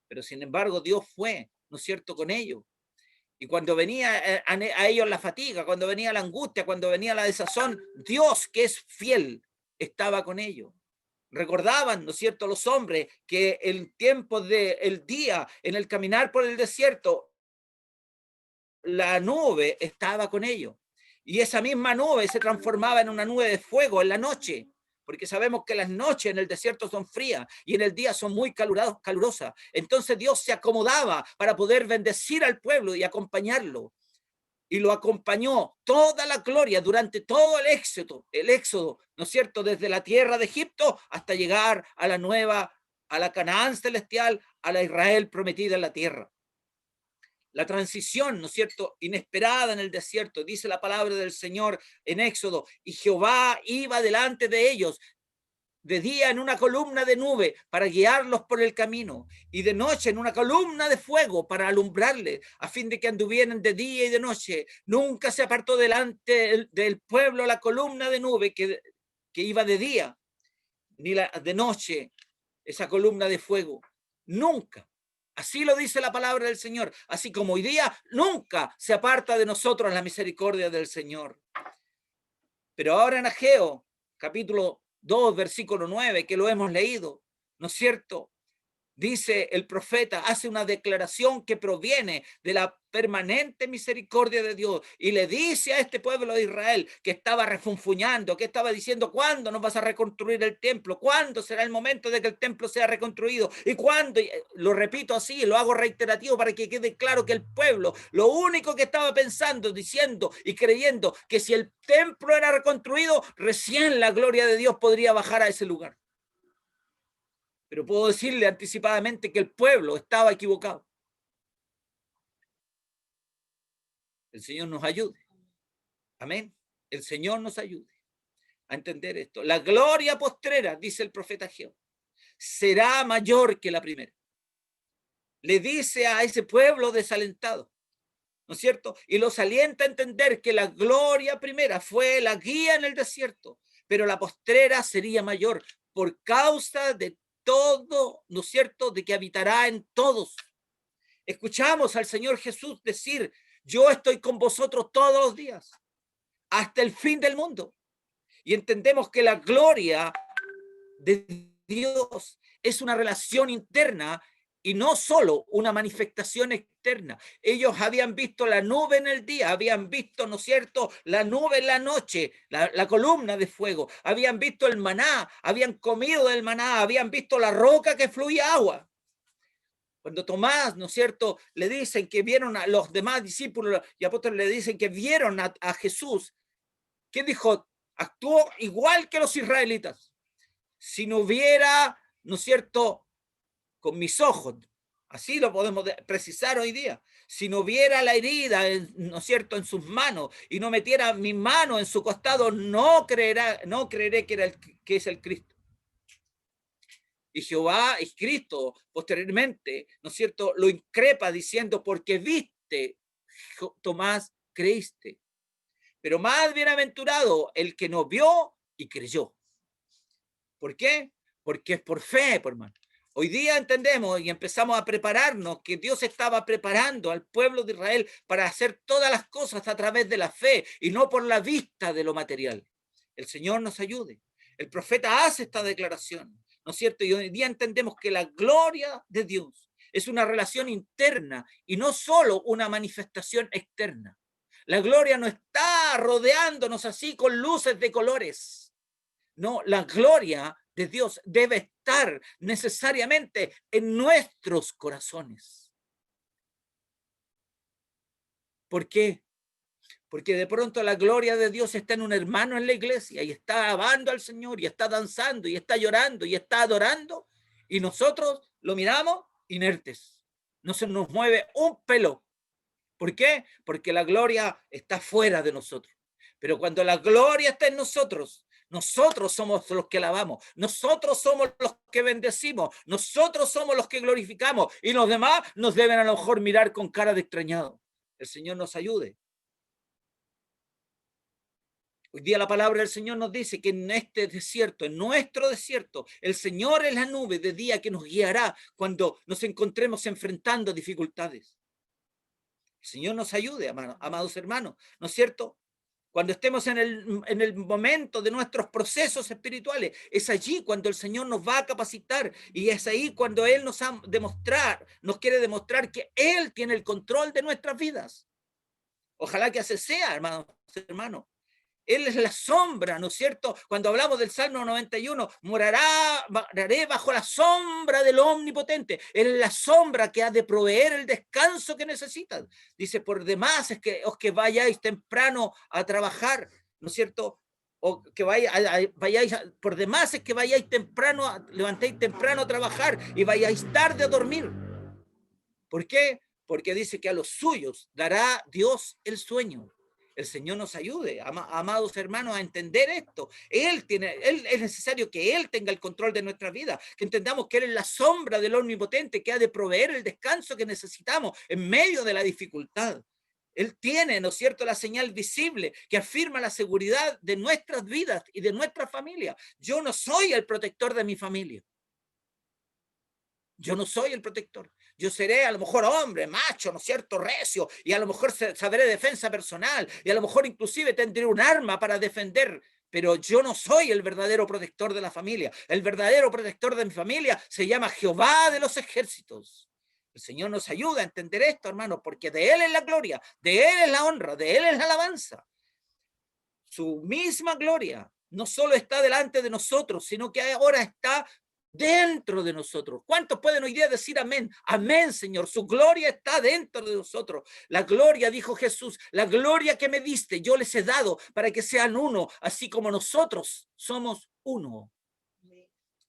Pero sin embargo, Dios fue, ¿no es cierto?, con ellos. Y cuando venía a ellos la fatiga, cuando venía la angustia, cuando venía la desazón, Dios, que es fiel, estaba con ellos. Recordaban, ¿no es cierto?, los hombres, que el tiempo del día, en el caminar por el desierto, la nube estaba con ellos. Y esa misma nube se transformaba en una nube de fuego en la noche, porque sabemos que las noches en el desierto son frías y en el día son muy calurosas. Entonces Dios se acomodaba para poder bendecir al pueblo y acompañarlo. Y lo acompañó toda la gloria durante todo el éxodo, ¿no es cierto?, desde la tierra de Egipto hasta llegar a la Canaán celestial, a la Israel prometida en la tierra. La transición, ¿no es cierto?, inesperada en el desierto. Dice la palabra del Señor en Éxodo, y Jehová iba delante de ellos de día en una columna de nube para guiarlos por el camino, y de noche en una columna de fuego para alumbrarles, a fin de que anduvieran de día y de noche. Nunca se apartó delante del pueblo la columna de nube que iba de día, ni la de noche esa columna de fuego. Nunca. Así lo dice la palabra del Señor. Así como hoy día nunca se aparta de nosotros la misericordia del Señor. Pero ahora en Ageo, capítulo 2, versículo 9, que lo hemos leído, ¿no es cierto? Dice el profeta, hace una declaración que proviene de la permanente misericordia de Dios, y le dice a este pueblo de Israel que estaba refunfuñando, que estaba diciendo, ¿cuándo nos vas a reconstruir el templo? ¿Cuándo será el momento de que el templo sea reconstruido? ¿Y cuándo? Lo repito así, lo hago reiterativo para que quede claro que el pueblo, lo único que estaba pensando, diciendo y creyendo, que si el templo era reconstruido, recién la gloria de Dios podría bajar a ese lugar. Pero puedo decirle anticipadamente que el pueblo estaba equivocado. El Señor nos ayude. Amén. El Señor nos ayude a entender esto. La gloria postrera, dice el profeta Ageo, será mayor que la primera. Le dice a ese pueblo desalentado, ¿no es cierto? Y los alienta a entender que la gloria primera fue la guía en el desierto, pero la postrera sería mayor por causa de todo, ¿no es cierto?, de que habitará en todos. Escuchamos al Señor Jesús decir, yo estoy con vosotros todos los días, hasta el fin del mundo. Y entendemos que la gloria de Dios es una relación interna y no solo una manifestación externa. Ellos habían visto la nube en el día, habían visto, ¿no es cierto?, la nube en la noche, la columna de fuego, habían visto el maná, habían comido del maná, habían visto la roca que fluía agua. Cuando Tomás, ¿no es cierto?, le dicen que vieron a los demás discípulos y apóstoles, le dicen que vieron a Jesús, ¿Qué dijo? Actuó igual que los israelitas. Si no hubiera, ¿no es cierto?, con mis ojos, así lo podemos precisar hoy día, si no viera la herida, ¿no es cierto?, en sus manos y no metiera mi mano en su costado, no creeré que es el Cristo. Y Jehová y Cristo posteriormente, ¿no es cierto?, lo increpa diciendo, porque viste, Tomás, creíste. Pero más bienaventurado el que no vio y creyó. ¿Por qué? Porque es por fe, por hermano. Hoy día entendemos y empezamos a prepararnos que Dios estaba preparando al pueblo de Israel para hacer todas las cosas a través de la fe y no por la vista de lo material. El Señor nos ayude. El profeta hace esta declaración, ¿no es cierto? Y hoy día entendemos que la gloria de Dios es una relación interna y no solo una manifestación externa. La gloria no está rodeándonos así con luces de colores. No, la gloria de Dios debe estar necesariamente en nuestros corazones. ¿Por qué? Porque de pronto la gloria de Dios está en un hermano en la iglesia y está alabando al Señor y está danzando y está llorando y está adorando y nosotros lo miramos inertes. No se nos mueve un pelo. ¿Por qué? Porque la gloria está fuera de nosotros. Pero cuando la gloria está en nosotros, nosotros somos los que alabamos, nosotros somos los que bendecimos, nosotros somos los que glorificamos y los demás nos deben a lo mejor mirar con cara de extrañado. El Señor nos ayude. Hoy día la palabra del Señor nos dice que en este desierto, en nuestro desierto, el Señor es la nube de día que nos guiará cuando nos encontremos enfrentando dificultades. El Señor nos ayude, amados hermanos, ¿no es cierto? Cuando estemos en el momento de nuestros procesos espirituales, es allí cuando el Señor nos va a capacitar y es ahí cuando Él nos quiere demostrar que Él tiene el control de nuestras vidas. Ojalá que así sea, hermanos. Él es la sombra, ¿no es cierto? Cuando hablamos del Salmo 91, moraré bajo la sombra del Omnipotente. Él es la sombra que ha de proveer el descanso que necesitan. Dice, por demás es que os que vayáis temprano a trabajar, ¿no es cierto? O que vayáis, por demás es que vayáis temprano, levantéis temprano a trabajar y vayáis tarde a dormir. ¿Por qué? Porque dice que a los suyos dará Dios el sueño. El Señor nos ayude, amados hermanos, a entender esto. Es necesario que Él tenga el control de nuestra vida, que entendamos que Él es la sombra del Omnipotente, que ha de proveer el descanso que necesitamos en medio de la dificultad. Él tiene, ¿no es cierto?, la señal visible que afirma la seguridad de nuestras vidas y de nuestra familia. Yo no soy el protector de mi familia. Yo no soy el protector. Yo seré a lo mejor hombre, macho, ¿no es cierto?, recio, y a lo mejor sabré defensa personal, y a lo mejor inclusive tendré un arma para defender, pero yo no soy el verdadero protector de la familia. El verdadero protector de mi familia se llama Jehová de los ejércitos. El Señor nos ayuda a entender esto, hermanos, porque de Él es la gloria, de Él es la honra, de Él es la alabanza. Su misma gloria no solo está delante de nosotros, sino que ahora está dentro de nosotros. ¿Cuántos pueden hoy día decir amén? Amén, Señor. Su gloria está dentro de nosotros. La gloria, dijo Jesús, la gloria que me diste, yo les he dado para que sean uno, así como nosotros somos uno.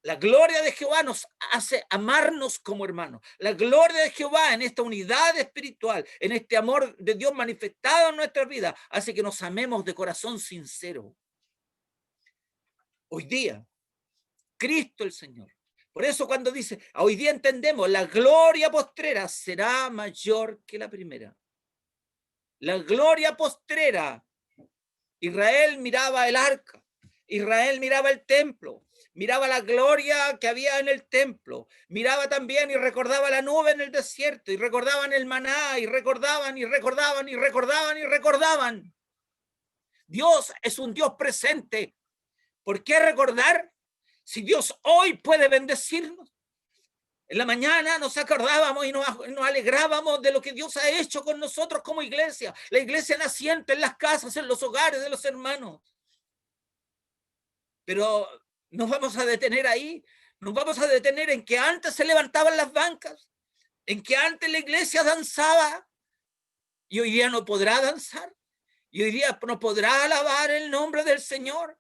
La gloria de Jehová nos hace amarnos como hermanos. La gloria de Jehová en esta unidad espiritual, en este amor de Dios manifestado en nuestra vida, hace que nos amemos de corazón sincero. Hoy día, Cristo el Señor. Por eso cuando dice, hoy día entendemos, la gloria postrera será mayor que la primera. La gloria postrera. Israel miraba el arca, Israel miraba el templo, miraba la gloria que había en el templo, miraba también y recordaba la nube en el desierto, y recordaban el maná, y recordaban, y recordaban, y recordaban, y recordaban. Dios es un Dios presente. ¿Por qué recordar? Si Dios hoy puede bendecirnos. En la mañana nos acordábamos y nos alegrábamos de lo que Dios ha hecho con nosotros como iglesia. La iglesia naciente en las casas, en los hogares de los hermanos. Pero nos vamos a detener ahí. Nos vamos a detener en que antes se levantaban las bancas. En que antes la iglesia danzaba. Y hoy día no podrá danzar. Y hoy día no podrá alabar el nombre del Señor.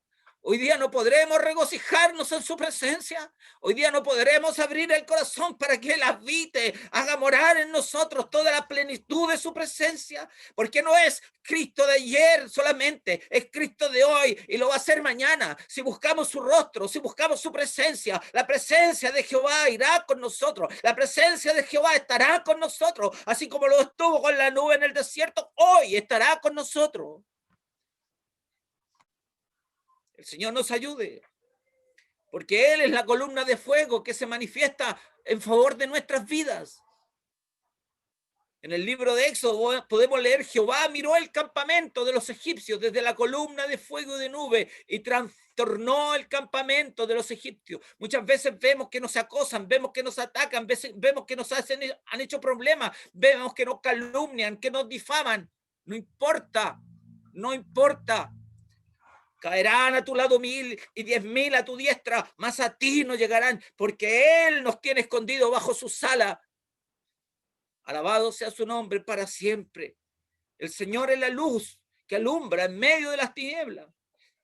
Hoy día no podremos regocijarnos en su presencia. Hoy día no podremos abrir el corazón para que Él habite, haga morar en nosotros toda la plenitud de su presencia. Porque no es Cristo de ayer solamente, es Cristo de hoy y lo va a hacer mañana. Si buscamos su rostro, si buscamos su presencia, la presencia de Jehová irá con nosotros. La presencia de Jehová estará con nosotros. Así como lo estuvo con la nube en el desierto, hoy estará con nosotros. El Señor nos ayude, porque Él es la columna de fuego que se manifiesta en favor de nuestras vidas. En el libro de Éxodo podemos leer: Jehová miró el campamento de los egipcios desde la columna de fuego y de nube y trastornó el campamento de los egipcios. Muchas veces vemos que nos acosan, vemos que nos atacan, vemos que nos han hecho problemas, vemos que nos calumnian, que nos difaman. No importa, no importa. Caerán a tu lado 1000 y 10.000 a tu diestra, mas a ti no llegarán, porque Él nos tiene escondido bajo su sala. Alabado sea su nombre para siempre. El Señor es la luz que alumbra en medio de las tinieblas.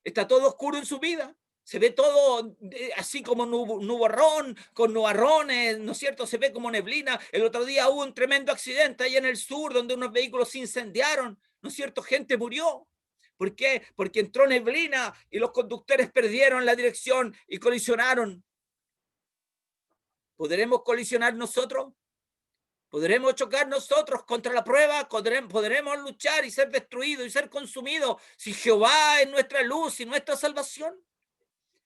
Está todo oscuro en su vida. Se ve todo así como nubarrón, con nubarrones, ¿no es cierto? Se ve como neblina. El otro día hubo un tremendo accidente allá en el sur donde unos vehículos se incendiaron, ¿no es cierto? Gente murió. ¿Por qué? Porque entró neblina y los conductores perdieron la dirección y colisionaron. ¿Podremos colisionar nosotros? ¿Podremos chocar nosotros contra la prueba? ¿Podremos luchar y ser destruidos y ser consumidos si Jehová es nuestra luz y nuestra salvación?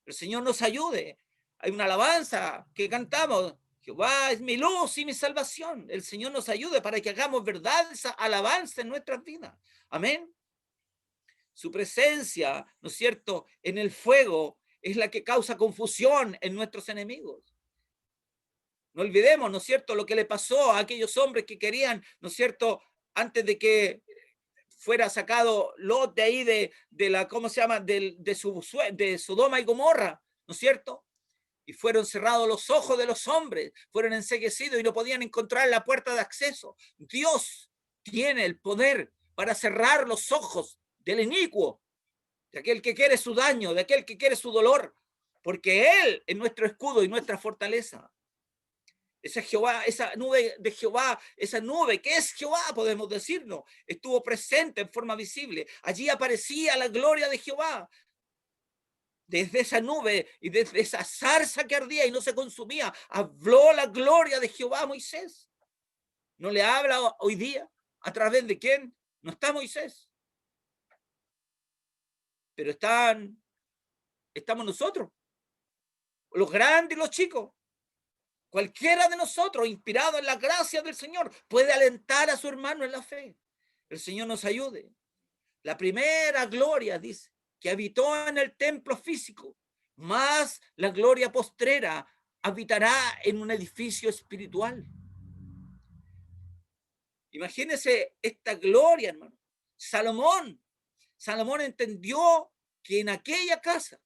El Señor nos ayude. Hay una alabanza que cantamos: Jehová es mi luz y mi salvación. El Señor nos ayude para que hagamos verdad esa alabanza en nuestras vidas. Amén. Su presencia, ¿no es cierto?, en el fuego es la que causa confusión en nuestros enemigos. No olvidemos, ¿no es cierto?, lo que le pasó a aquellos hombres que querían, ¿no es cierto?, antes de que fuera sacado Lot de ahí de la, ¿cómo se llama?, de Sodoma y Gomorra, ¿no es cierto? Y fueron cerrados los ojos de los hombres, fueron enceguecidos y no podían encontrar la puerta de acceso. Dios tiene el poder para cerrar los ojos del inicuo, de aquel que quiere su daño, de aquel que quiere su dolor, porque Él es nuestro escudo y nuestra fortaleza. Esa Jehová, esa nube de Jehová, esa nube que es Jehová, podemos decirlo, estuvo presente en forma visible. Allí aparecía la gloria de Jehová. Desde esa nube y desde esa zarza que ardía y no se consumía, habló la gloria de Jehová a Moisés. ¿No le habla hoy día? ¿A través de quién? No está Moisés. Pero estamos nosotros, los grandes y los chicos. Cualquiera de nosotros, inspirado en la gracia del Señor, puede alentar a su hermano en la fe. El Señor nos ayude. La primera gloria, dice, que habitó en el templo físico, más la gloria postrera habitará en un edificio espiritual. Imagínense esta gloria, hermano. Salomón entendió que en aquella casa,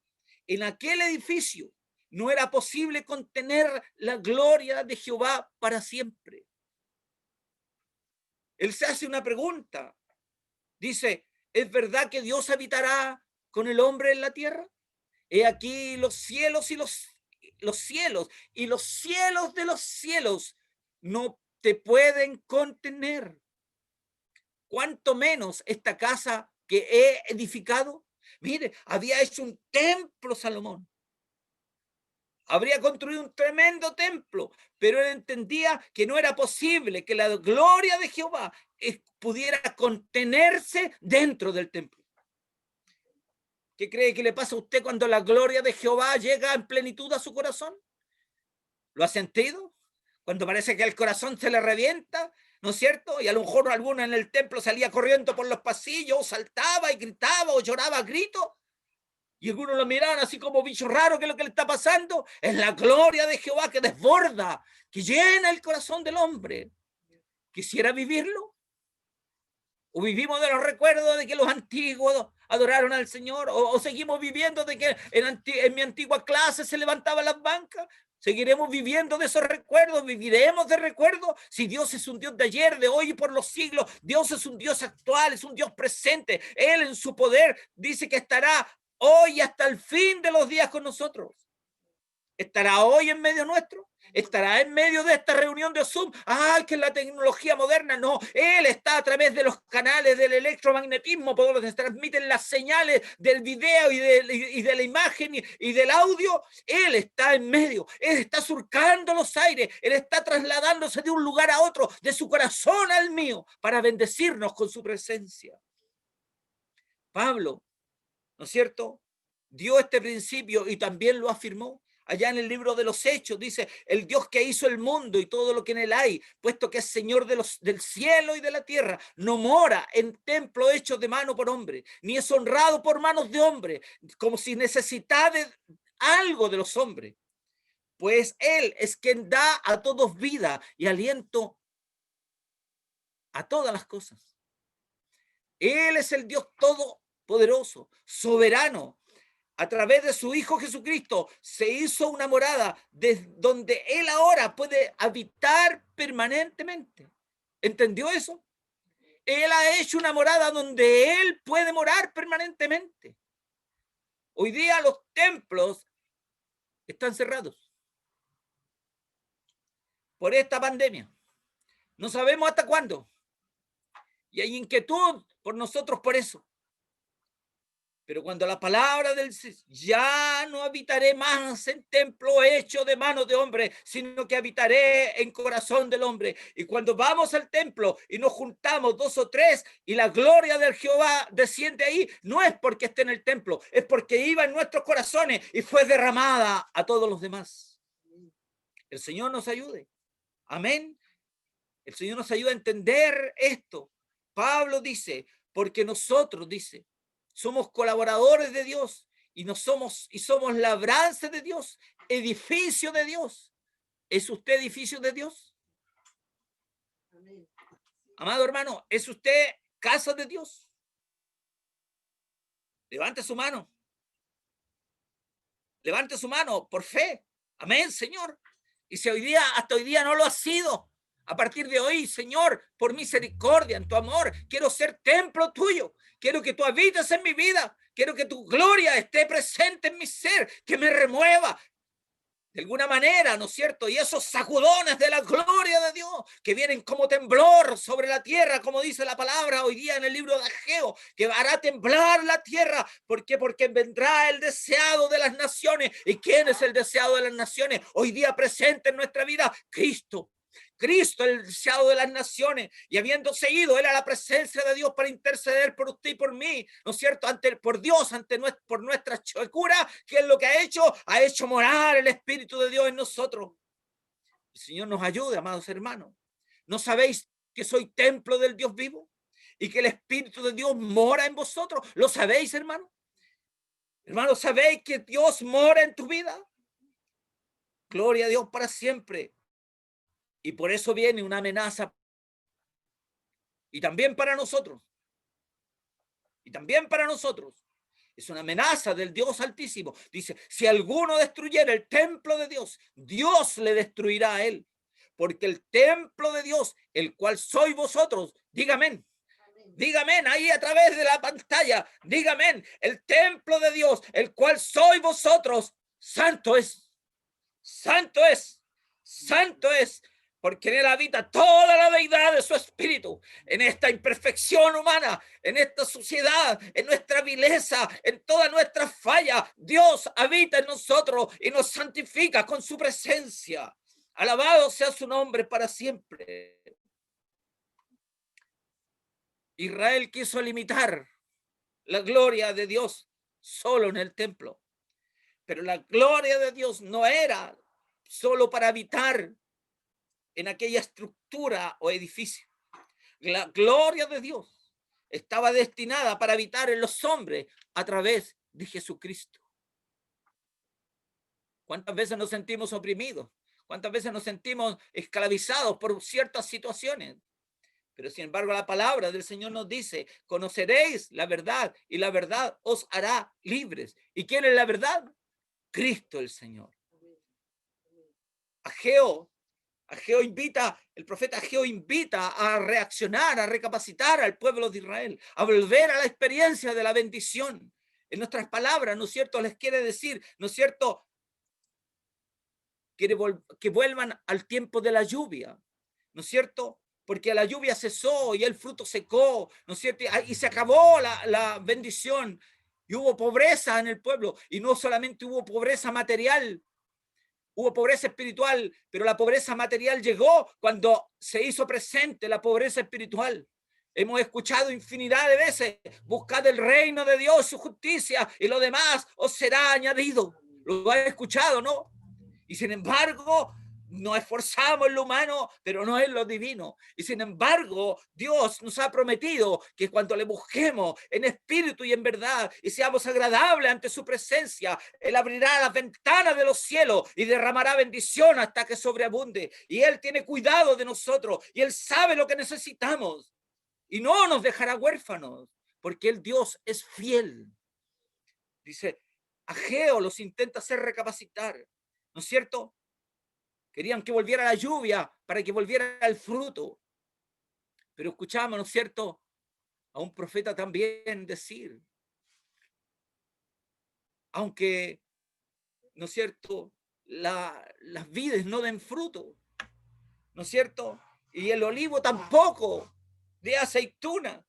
en aquel edificio, no era posible contener la gloria de Jehová para siempre. Él se hace una pregunta. Dice: ¿es verdad que Dios habitará con el hombre en la tierra? He aquí los cielos y los cielos y los cielos de los cielos no te pueden contener. ¿Cuánto menos esta casa que he edificado? Mire, había hecho un templo Salomón. Habría construido un tremendo templo, pero él entendía que no era posible que la gloria de Jehová pudiera contenerse dentro del templo. ¿Qué cree que le pasa a usted cuando la gloria de Jehová llega en plenitud a su corazón? ¿Lo ha sentido? Cuando parece que el corazón se le revienta, ¿no es cierto? Y a lo mejor alguno en el templo salía corriendo por los pasillos, saltaba y gritaba o lloraba a gritos. Y algunos lo miraban así como bicho raro, ¿qué es lo que le está pasando? Es la gloria de Jehová que desborda, que llena el corazón del hombre. ¿Quisiera vivirlo? ¿O vivimos de los recuerdos de que los antiguos adoraron al Señor? ¿O seguimos viviendo de que en mi antigua clase se levantaban las bancas? Seguiremos viviendo de esos recuerdos, viviremos de recuerdos. Si Dios es un Dios de ayer, de hoy y por los siglos, Dios es un Dios actual, es un Dios presente. Él en su poder dice que estará hoy hasta el fin de los días con nosotros. ¿Estará hoy en medio nuestro? ¿Estará en medio de esta reunión de Zoom? ¡Ay, que es la tecnología moderna! No, Él está a través de los canales del electromagnetismo, por donde se transmiten las señales del video y de la imagen y del audio. Él está en medio, Él está surcando los aires, Él está trasladándose de un lugar a otro, de su corazón al mío, para bendecirnos con su presencia. Pablo, ¿no es cierto?, dio este principio y también lo afirmó. Allá en el libro de los Hechos dice, el Dios que hizo el mundo y todo lo que en él hay, puesto que es Señor del cielo y de la tierra, no mora en templo hecho de mano por hombre, ni es honrado por manos de hombre, como si necesitara algo de los hombres. Pues Él es quien da a todos vida y aliento a todas las cosas. Él es el Dios todopoderoso, soberano. A través de su Hijo Jesucristo se hizo una morada desde donde Él ahora puede habitar permanentemente. ¿Entendió eso? Él ha hecho una morada donde Él puede morar permanentemente. Hoy día los templos están cerrados por esta pandemia. No sabemos hasta cuándo. Y hay inquietud por nosotros por eso. Pero cuando la palabra del ya no habitaré más en templo hecho de manos de hombre, sino que habitaré en corazón del hombre. Y cuando vamos al templo y nos juntamos 2 o 3 y la gloria del Jehová desciende ahí, no es porque esté en el templo, es porque iba en nuestros corazones y fue derramada a todos los demás. El Señor nos ayude. Amén. El Señor nos ayuda a entender esto. Pablo dice, porque nosotros, dice, somos colaboradores de Dios y somos labranza de Dios, edificio de Dios. ¿Es usted edificio de Dios? Amén. Amado hermano, ¿es usted casa de Dios? Levante su mano. Levante su mano por fe. Amén, Señor. Y si hasta hoy día no lo ha sido, a partir de hoy, Señor, por misericordia, en tu amor, quiero ser templo tuyo. Quiero que tú habites en mi vida. Quiero que tu gloria esté presente en mi ser, que me remueva de alguna manera, ¿no es cierto? Y esos sacudones de la gloria de Dios que vienen como temblor sobre la tierra, como dice la palabra hoy día en el libro de Ageo, que hará temblar la tierra. ¿Por qué? Porque vendrá el deseado de las naciones. ¿Y quién es el deseado de las naciones? Hoy día presente en nuestra vida, Cristo. Cristo, el deseado de las naciones, y habiendo seguido él a la presencia de Dios para interceder por usted y por mí, ¿no es cierto? Por Dios, por nuestra chocura, ¿qué es lo que ha hecho? Ha hecho morar el Espíritu de Dios en nosotros. El Señor nos ayude, amados hermanos. ¿No sabéis que soy templo del Dios vivo? Y que el Espíritu de Dios mora en vosotros. ¿Lo sabéis, hermano? Hermano, ¿sabéis que Dios mora en tu vida? Gloria a Dios para siempre. Y por eso viene una amenaza. Y también para nosotros. Y también para nosotros. Es una amenaza del Dios Altísimo. Dice, si alguno destruyera el templo de Dios, Dios le destruirá a él. Porque el templo de Dios, el cual sois vosotros, dígame. Dígame ahí a través de la pantalla. Dígame, el templo de Dios, el cual sois vosotros, santo es. Santo es. Santo es. Porque en él habita toda la deidad de su espíritu, en esta imperfección humana, en esta suciedad, en nuestra vileza, en toda nuestra falla. Dios habita en nosotros y nos santifica con su presencia. Alabado sea su nombre para siempre. Israel quiso limitar la gloria de Dios solo en el templo, pero la gloria de Dios no era solo para habitar en aquella estructura o edificio. La gloria de Dios estaba destinada para habitar en los hombres a través de Jesucristo. ¿Cuántas veces nos sentimos oprimidos? ¿Cuántas veces nos sentimos esclavizados por ciertas situaciones? Pero sin embargo la palabra del Señor nos dice, conoceréis la verdad y la verdad os hará libres. ¿Y quién es la verdad? Cristo el Señor. Ageo invita, el profeta Ageo invita a reaccionar, a recapacitar al pueblo de Israel, a volver a la experiencia de la bendición. En nuestras palabras, ¿no es cierto?, les quiere decir, ¿no es cierto?, que vuelvan al tiempo de la lluvia, ¿no es cierto? Porque la lluvia cesó y el fruto secó, ¿no es cierto? Y se acabó la bendición y hubo pobreza en el pueblo. Y no solamente hubo pobreza material, hubo pobreza espiritual, pero la pobreza material llegó cuando se hizo presente la pobreza espiritual. Hemos escuchado infinidad de veces: buscad el reino de Dios, su justicia, y lo demás os será añadido. Lo has escuchado, ¿no? Y sin embargo, nos esforzamos en lo humano, pero no en lo divino. Y sin embargo, Dios nos ha prometido que cuando le busquemos en espíritu y en verdad y seamos agradables ante su presencia, Él abrirá las ventanas de los cielos y derramará bendición hasta que sobreabunde. Y Él tiene cuidado de nosotros y Él sabe lo que necesitamos. Y no nos dejará huérfanos, porque el Dios es fiel. Dice, Ageo los intenta hacer recapacitar, ¿no es cierto? Querían que volviera la lluvia para que volviera el fruto. Pero escuchamos, ¿no es cierto?, a un profeta también decir, aunque, ¿no es cierto?, las vides no den fruto, ¿no es cierto?, y el olivo tampoco dé aceituna,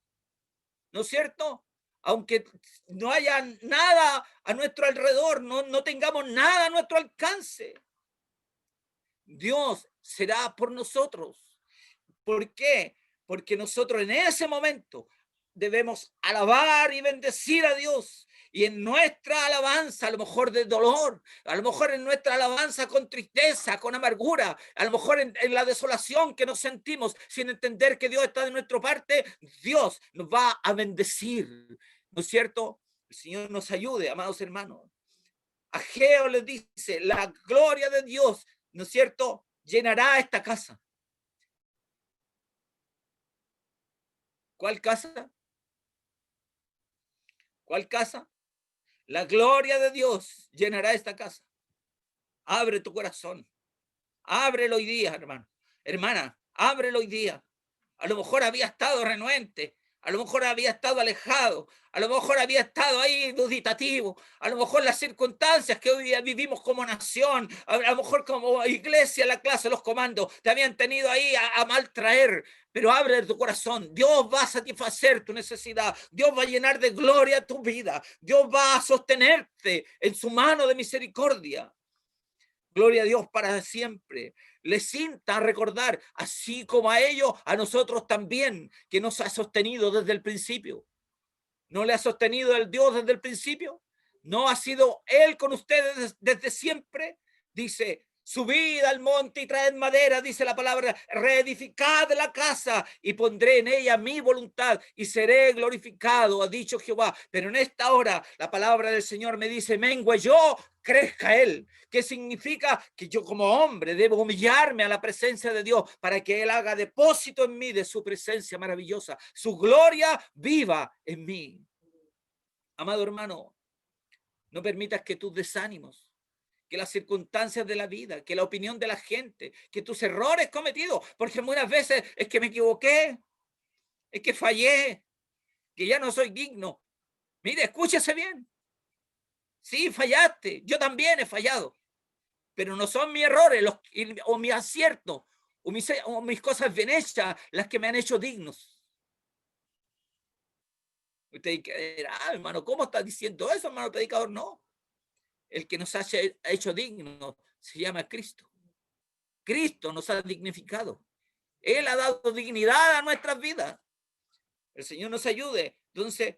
¿no es cierto?, aunque no haya nada a nuestro alrededor, no tengamos nada a nuestro alcance, Dios será por nosotros. ¿Por qué? Porque nosotros en ese momento debemos alabar y bendecir a Dios. Y en nuestra alabanza, a lo mejor de dolor, a lo mejor en nuestra alabanza con tristeza, con amargura, a lo mejor en la desolación que nos sentimos, sin entender que Dios está de nuestra parte, Dios nos va a bendecir, ¿no es cierto? El Señor nos ayude, amados hermanos. Ageo les dice, la gloria de Dios, ¿no es cierto?, llenará esta casa. ¿Cuál casa? ¿Cuál casa? La gloria de Dios llenará esta casa. Abre tu corazón. Ábrelo hoy día, hermano. Hermana, ábrelo hoy día. A lo mejor había estado renuente. A lo mejor había estado alejado, a lo mejor había estado ahí duditativo, a lo mejor las circunstancias que hoy día vivimos como nación, a lo mejor como iglesia, la clase, los comandos, te habían tenido ahí a mal traer, pero abre tu corazón. Dios va a satisfacer tu necesidad, Dios va a llenar de gloria tu vida, Dios va a sostenerte en su mano de misericordia. Gloria a Dios para siempre. Les cinta recordar, así como a ellos, a nosotros también, que nos ha sostenido desde el principio. ¿No le ha sostenido el Dios desde el principio? ¿No ha sido Él con ustedes desde siempre? Dice, subid al monte y traed madera, dice la palabra, reedificad la casa y pondré en ella mi voluntad y seré glorificado, ha dicho Jehová. Pero en esta hora la palabra del Señor me dice, mengüe yo, crezca Él. ¿Qué significa? Que yo como hombre debo humillarme a la presencia de Dios para que Él haga depósito en mí de su presencia maravillosa, su gloria viva en mí. Amado hermano, no permitas que tus desánimos, que las circunstancias de la vida, que la opinión de la gente, que tus errores cometidos, porque muchas veces es que me equivoqué, es que fallé, que ya no soy digno. Mire, escúchese bien. Sí, fallaste, yo también he fallado, pero no son mis errores o mis aciertos o mis cosas bien hechas las que me han hecho dignos. Usted dirá, hermano, ¿cómo estás diciendo eso, hermano predicador? No. El que nos ha hecho dignos se llama Cristo. Cristo nos ha dignificado. Él ha dado dignidad a nuestras vidas. El Señor nos ayude. Entonces,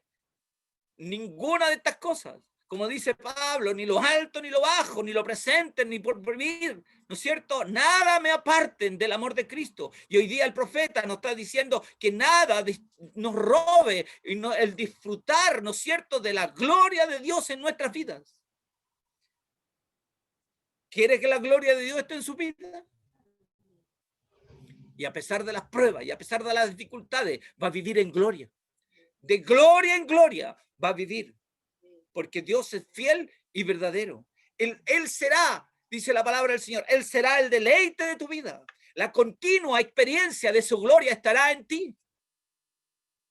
ninguna de estas cosas, como dice Pablo, ni lo alto, ni lo bajo, ni lo presente, ni por vivir, ¿no es cierto? Nada me aparten del amor de Cristo. Y hoy día el profeta nos está diciendo que nada nos robe el disfrutar, ¿no es cierto?, de la gloria de Dios en nuestras vidas. ¿Quiere que la gloria de Dios esté en su vida? Y a pesar de las pruebas y a pesar de las dificultades, va a vivir en gloria. De gloria en gloria va a vivir. Porque Dios es fiel y verdadero. Él será dice la palabra del Señor. Él será el deleite de tu vida. La continua experiencia de su gloria estará en ti.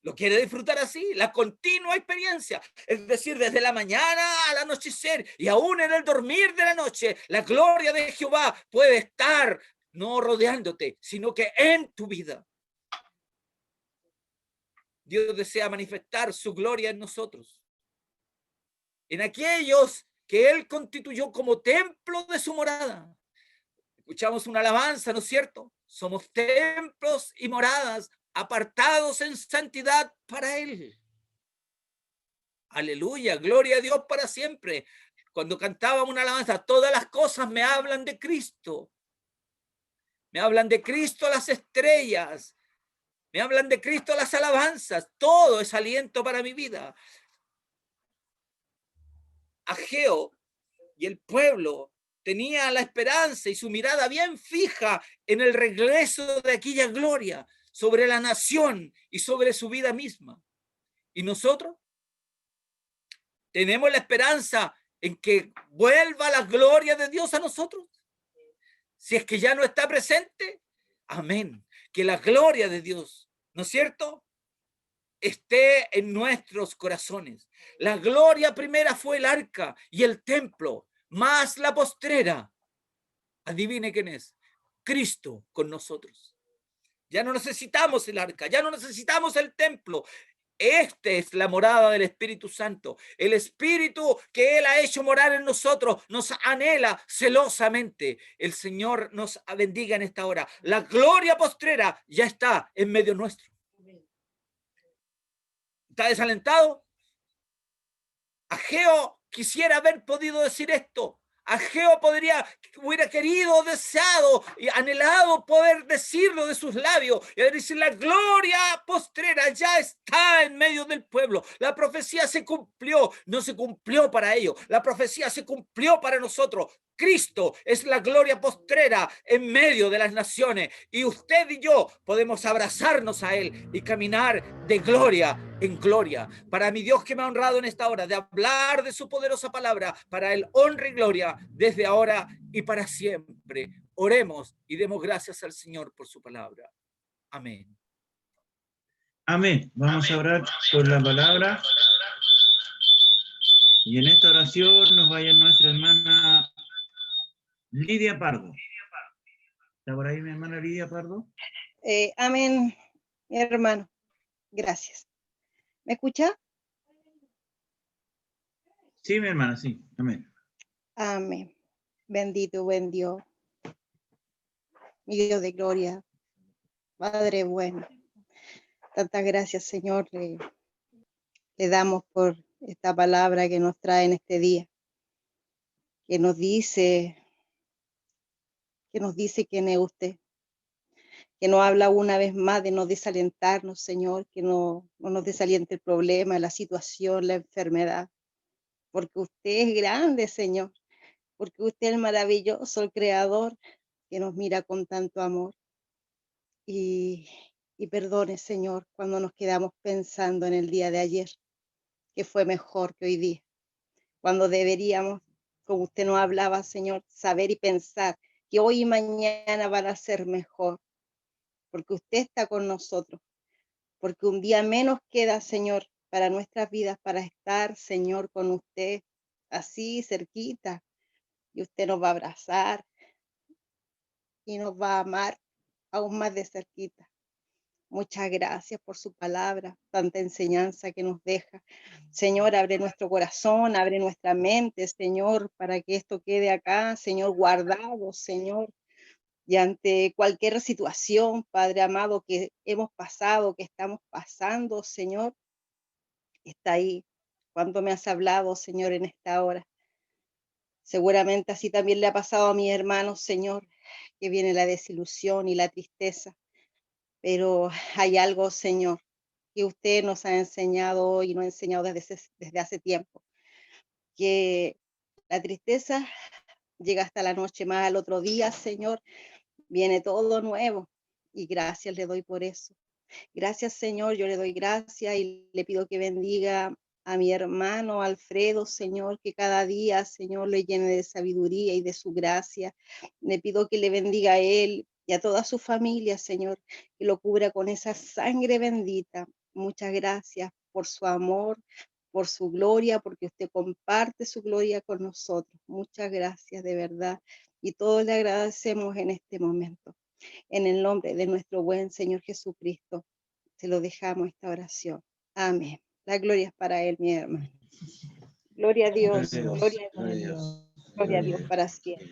¿Lo quiere disfrutar así? La continua experiencia. Es decir, desde la mañana al anochecer y aún en el dormir de la noche, la gloria de Jehová puede estar no rodeándote, sino que en tu vida. Dios desea manifestar su gloria en nosotros. En aquellos que Él constituyó como templo de su morada. Escuchamos una alabanza, ¿no es cierto? Somos templos y moradas apartados en santidad para Él. Aleluya, gloria a Dios para siempre. Cuando cantábamos una alabanza, todas las cosas me hablan de Cristo. Me hablan de Cristo las estrellas. Me hablan de Cristo las alabanzas. Todo es aliento para mi vida. Ageo y el pueblo tenía la esperanza y su mirada bien fija en el regreso de aquella gloria sobre la nación y sobre su vida misma. ¿Y nosotros? ¿Tenemos la esperanza en que vuelva la gloria de Dios a nosotros? Si es que ya no está presente, amén. Que la gloria de Dios, ¿no es cierto?, esté en nuestros corazones. La gloria primera fue el arca y el templo, más la postrera. Adivine quién es. Cristo con nosotros. Ya no necesitamos el arca, ya no necesitamos el templo. Esta es la morada del Espíritu Santo. El Espíritu que Él ha hecho morar en nosotros nos anhela celosamente. El Señor nos bendiga en esta hora. La gloria postrera ya está en medio nuestro. ¿Está desalentado? Ageo quisiera haber podido decir esto. Ageo hubiera querido, deseado y anhelado poder decirlo de sus labios y decir: la gloria postrera ya está en medio del pueblo. La profecía se cumplió, no se cumplió para ellos. La profecía se cumplió para nosotros. Cristo es la gloria postrera en medio de las naciones y usted y yo podemos abrazarnos a Él y caminar de gloria en gloria. Para mi Dios que me ha honrado en esta hora de hablar de su poderosa palabra, para Él honra y gloria desde ahora y para siempre. Oremos y demos gracias al Señor por su palabra. Amén. Amén. Vamos a orar por la palabra. Y en esta oración nos vaya nuestra hermana Lidia Pardo. ¿Está por ahí mi hermana Lidia Pardo? Amén, mi hermano. Gracias. ¿Me escucha? Sí, mi hermana, sí. Amén. Amén. Bendito, buen Dios. Mi Dios de gloria. Padre bueno. Tantas gracias, Señor, le damos por esta palabra que nos trae en este día. Que nos dice quién es usted. Que nos habla una vez más de no desalentarnos, Señor, que no nos desaliente el problema, la situación, la enfermedad, porque usted es grande, Señor, porque usted es maravilloso, el Creador, que nos mira con tanto amor. Y perdone, Señor, cuando nos quedamos pensando en el día de ayer, que fue mejor que hoy día, cuando deberíamos, como usted nos hablaba, Señor, saber y pensar que hoy y mañana van a ser mejor, porque usted está con nosotros, porque un día menos queda, Señor, para nuestras vidas, para estar, Señor, con usted, así cerquita, y usted nos va a abrazar y nos va a amar aún más de cerquita. Muchas gracias por su palabra, tanta enseñanza que nos deja. Señor, abre nuestro corazón, abre nuestra mente, Señor, para que esto quede acá, Señor, guardado, Señor. Y ante cualquier situación, Padre amado, que hemos pasado, que estamos pasando, Señor, está ahí. Cuando me has hablado, Señor, en esta hora. Seguramente así también le ha pasado a mis hermanos, Señor, que viene la desilusión y la tristeza. Pero hay algo, Señor, que usted nos ha enseñado hoy y nos ha enseñado desde hace tiempo, que la tristeza llega hasta la noche, más al otro día, Señor, viene todo nuevo, y gracias le doy por eso. Gracias, Señor, yo le doy gracias y le pido que bendiga a mi hermano Alfredo, Señor, que cada día, Señor, le llene de sabiduría y de su gracia. Le pido que le bendiga a él y a toda su familia, Señor, que lo cubra con esa sangre bendita. Muchas gracias por su amor, por su gloria, porque usted comparte su gloria con nosotros. Muchas gracias, de verdad. Y todos le agradecemos en este momento. En el nombre de nuestro buen Señor Jesucristo, se lo dejamos esta oración. Amén. La gloria es para él, mi hermano. Gloria a Dios, gloria a Gloria a Dios, Dios. gloria a Gloria a Dios Dios. para siempre.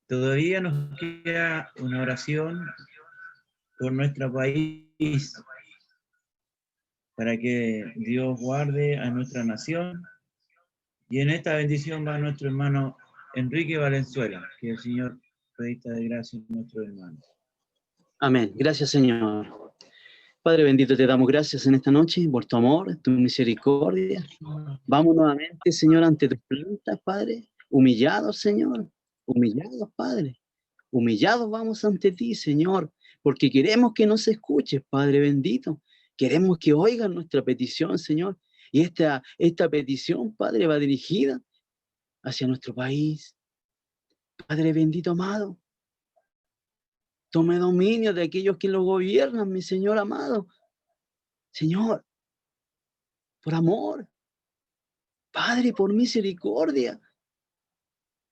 Todavía nos queda una oración por nuestro país, para que Dios guarde a nuestra nación. Y en esta bendición va nuestro hermano Enrique Valenzuela, que el Señor revista de gracia en nuestro hermano. Amén. Gracias, Señor. Padre bendito, te damos gracias en esta noche por tu amor, tu misericordia. Vamos nuevamente, Señor, ante tus plantas, Padre. Humillados, Señor. Humillados, Padre. Humillados vamos ante ti, Señor, porque queremos que nos escuches, Padre bendito. Queremos que oigan nuestra petición, Señor. Y esta petición, Padre, va dirigida hacia nuestro país. Padre bendito, amado. Tome dominio de aquellos que lo gobiernan, mi Señor amado. Señor, por amor. Padre, por misericordia.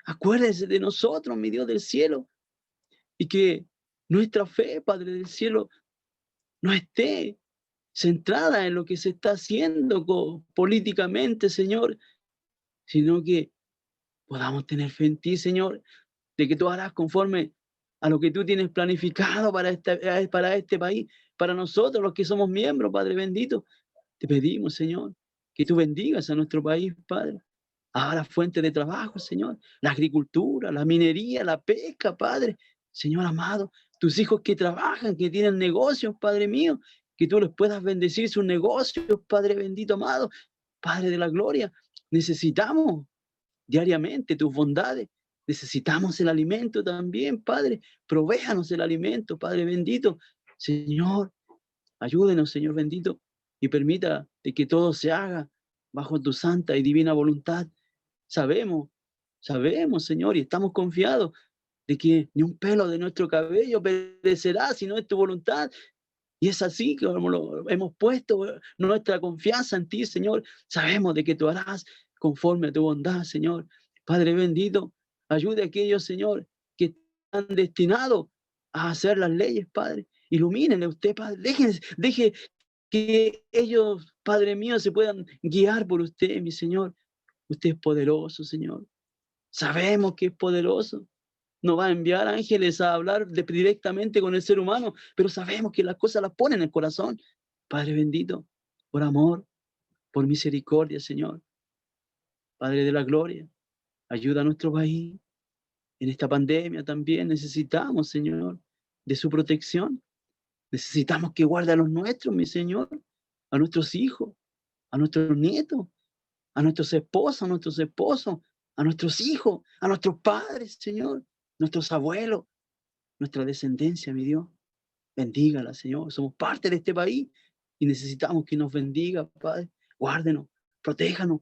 Acuérdese de nosotros, mi Dios del cielo. Y que nuestra fe, Padre del cielo, no esté centrada en lo que se está haciendo políticamente, Señor, sino que podamos tener fe en ti, Señor, de que tú harás conforme a lo que tú tienes planificado para este país, para nosotros los que somos miembros, Padre bendito. Te pedimos, Señor, que tú bendigas a nuestro país, Padre. Ahora fuente de trabajo, Señor, la agricultura, la minería, la pesca, Padre. Señor amado, tus hijos que trabajan, que tienen negocios, Padre mío, que tú les puedas bendecir sus negocios, Padre bendito amado, Padre de la gloria. Necesitamos diariamente tus bondades. Necesitamos el alimento también, Padre. Provéanos el alimento, Padre bendito. Señor, ayúdenos, Señor bendito, y permita de que todo se haga bajo tu santa y divina voluntad. Sabemos, Señor, y estamos confiados de que ni un pelo de nuestro cabello perecerá si no es tu voluntad. Y es así que lo hemos puesto nuestra confianza en ti, Señor. Sabemos de que tú harás conforme a tu bondad, Señor. Padre bendito, ayude a aquellos, Señor, que están destinados a hacer las leyes, Padre. Ilumínenle usted, Padre. Deje que ellos, Padre mío, se puedan guiar por usted, mi Señor. Usted es poderoso, Señor. Sabemos que es poderoso. No va a enviar ángeles a hablar directamente con el ser humano, pero sabemos que las cosas las pone en el corazón. Padre bendito, por amor, por misericordia, Señor. Padre de la gloria, ayuda a nuestro país. En esta pandemia también necesitamos, Señor, de su protección. Necesitamos que guarde a los nuestros, mi Señor, a nuestros hijos, a nuestros nietos, a nuestros esposos, a nuestros hijos, a nuestros padres, Señor, nuestros abuelos, nuestra descendencia, mi Dios. Bendígala, Señor. Somos parte de este país y necesitamos que nos bendiga, Padre. Guárdenos, protéjanos,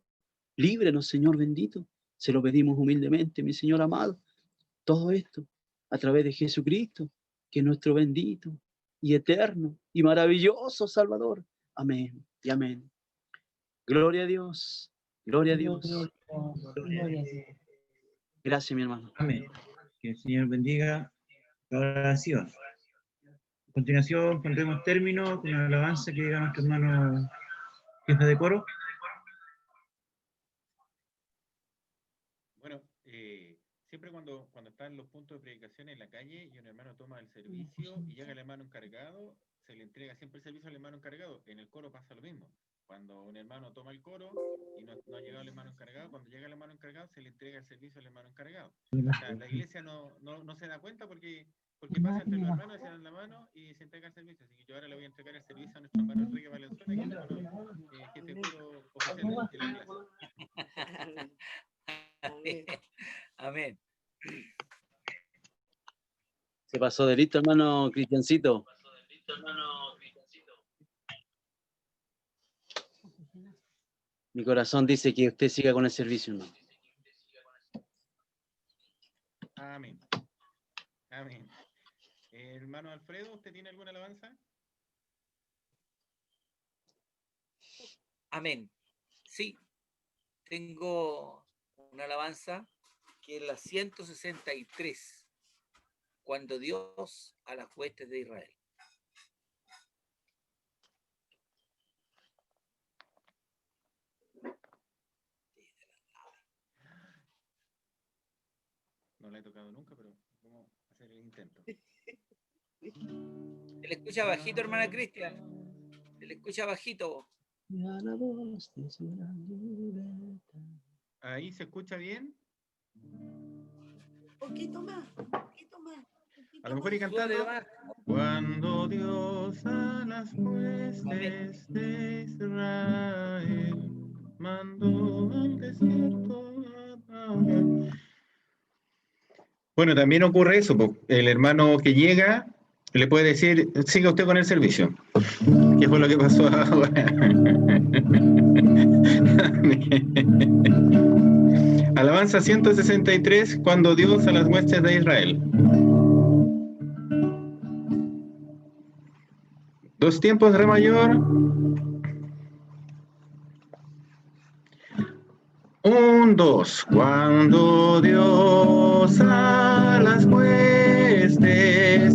líbrenos, Señor bendito. Se lo pedimos humildemente, mi Señor amado. Todo esto a través de Jesucristo, que es nuestro bendito y eterno y maravilloso Salvador. Amén y amén. Gloria a Dios. Gloria a Dios. Gloria a Dios. Gracias, mi hermano. Amén. Que el Señor bendiga la oración. A continuación pondremos término con una alabanza que diga nuestro hermano jefe de coro. Bueno, siempre cuando están los puntos de predicación en la calle y un hermano toma el servicio y llega el hermano encargado, se le entrega siempre el servicio al hermano encargado. En el coro pasa lo mismo. Cuando un hermano toma el coro y no ha llegado el hermano encargado, cuando llega el hermano encargado se le entrega el servicio al hermano encargado. O sea, la iglesia no se da cuenta porque pasa entre los hermanos, se dan la mano y se entrega el servicio. Así que yo ahora le voy a entregar el servicio a nuestro hermano Enrique Valenzuela, que es el hermano jefe de coro oficial de la clase. Amén. Amén. Se pasó de listo, hermano Cristiancito. Mi corazón dice que usted siga con el servicio, ¿no? Amén. Amén. Hermano Alfredo, ¿usted tiene alguna alabanza? Amén. Sí, tengo una alabanza que es la 163, cuando Dios a las huestes de Israel. No la he tocado nunca, pero vamos a hacer el intento. Se le escucha bajito, hermana Cristian. Se le escucha bajito. ¿Ahí se escucha bien? Poquito más, poquito más. A lo mejor y Súbale cantando. más. Cuando Dios a las huestes de Israel mandó al desierto a Agar. Bueno, también ocurre eso, po. El hermano que llega le puede decir, siga usted con el servicio. ¿Qué fue lo que pasó ahora? Alabanza 163, cuando Dios a las huestes de Israel. Dos tiempos, re mayor. 1, 2. Cuando Dios a las huestes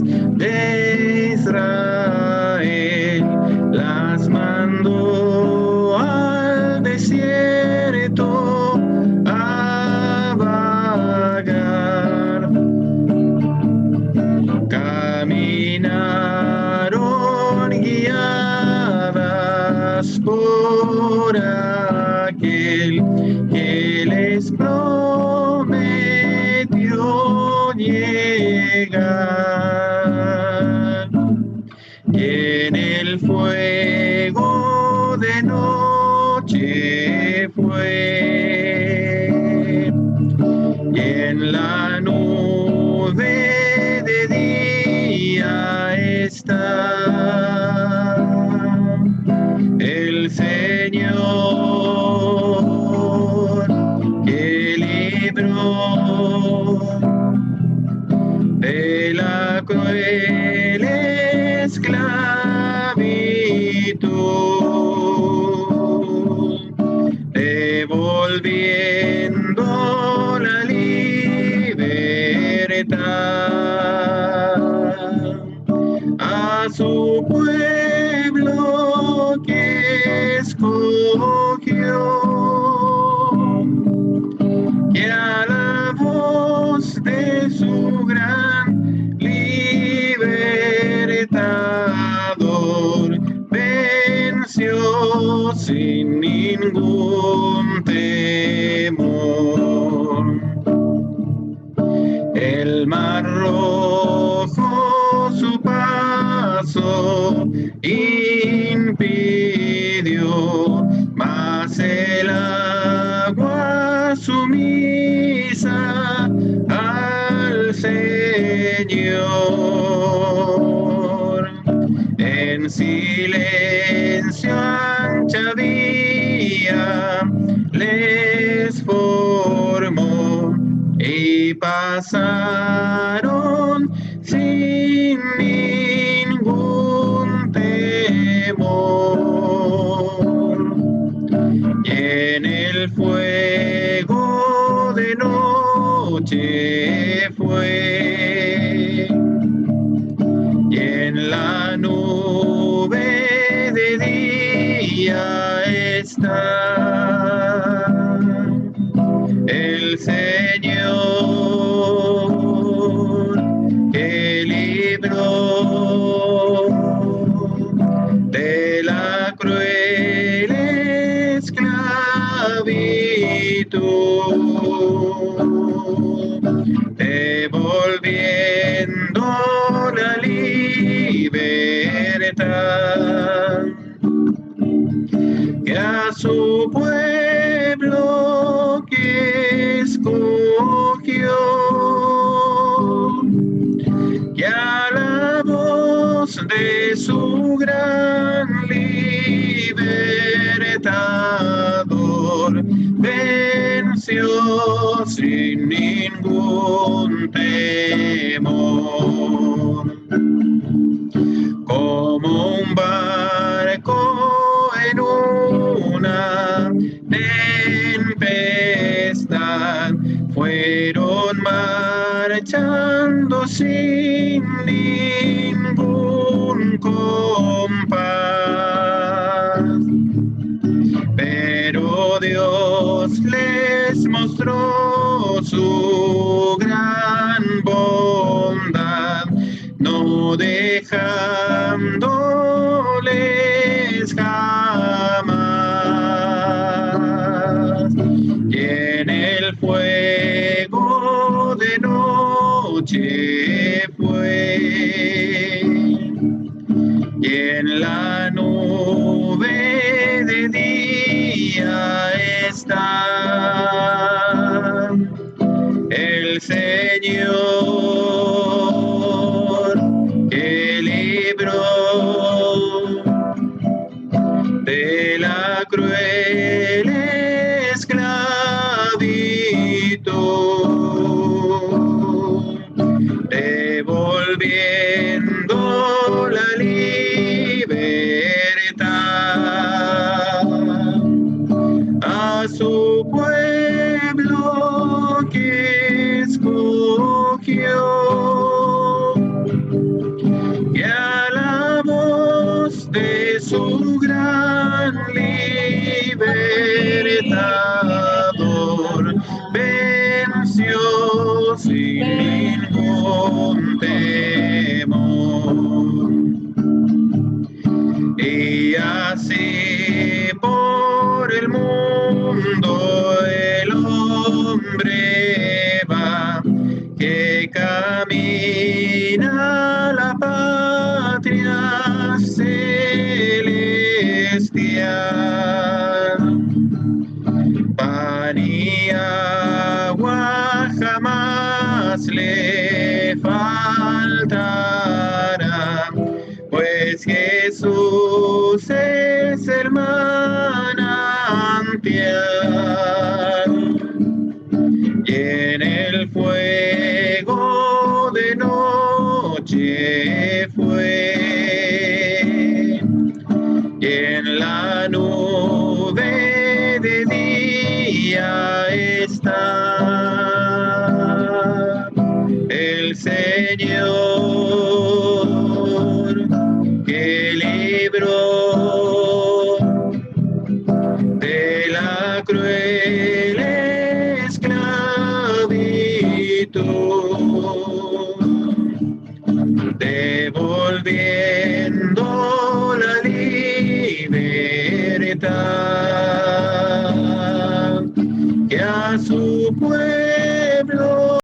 de Israel las mandó al desierto a vagar, caminaron guiadas por aquel que les prometió llegar, y en el fuego de noche fue, y en la nube de día está el Señor que libró de la cruel esclavitud, devolviendo la libertad a su pueblo que escogió, que a la voz de su gran libertador venció sin ningún temor. El mar rojo su paso impidió, mas el agua sumisa al Señor. En silencio ancha vía les formó, y pasaron sin ningún temor, y en el fuego de noche fue, y en la nube de día está el Señor que libró de la cruel esclavitud, devolviendo la libertad que a su pueblo que escogió, que a la voz de su gran libertad sin ningún temor. Como un barco en una tempestad, fueron marchando sin ningún compás. Pero Dios les mostró su gran bondad, no dejándoles jamás. Y en el fuego de noche fue, y en la nube de día está. El Señor que libró de la cruel esclavitud, devolviendo la libertad a su pueblo que escogió, que a la voz de su gran libertador venció sin ningún temor. Y así por el mundo el hombre va, que camina a la patria celestial. Pan y agua jamás le faltará, pues Jesús es el más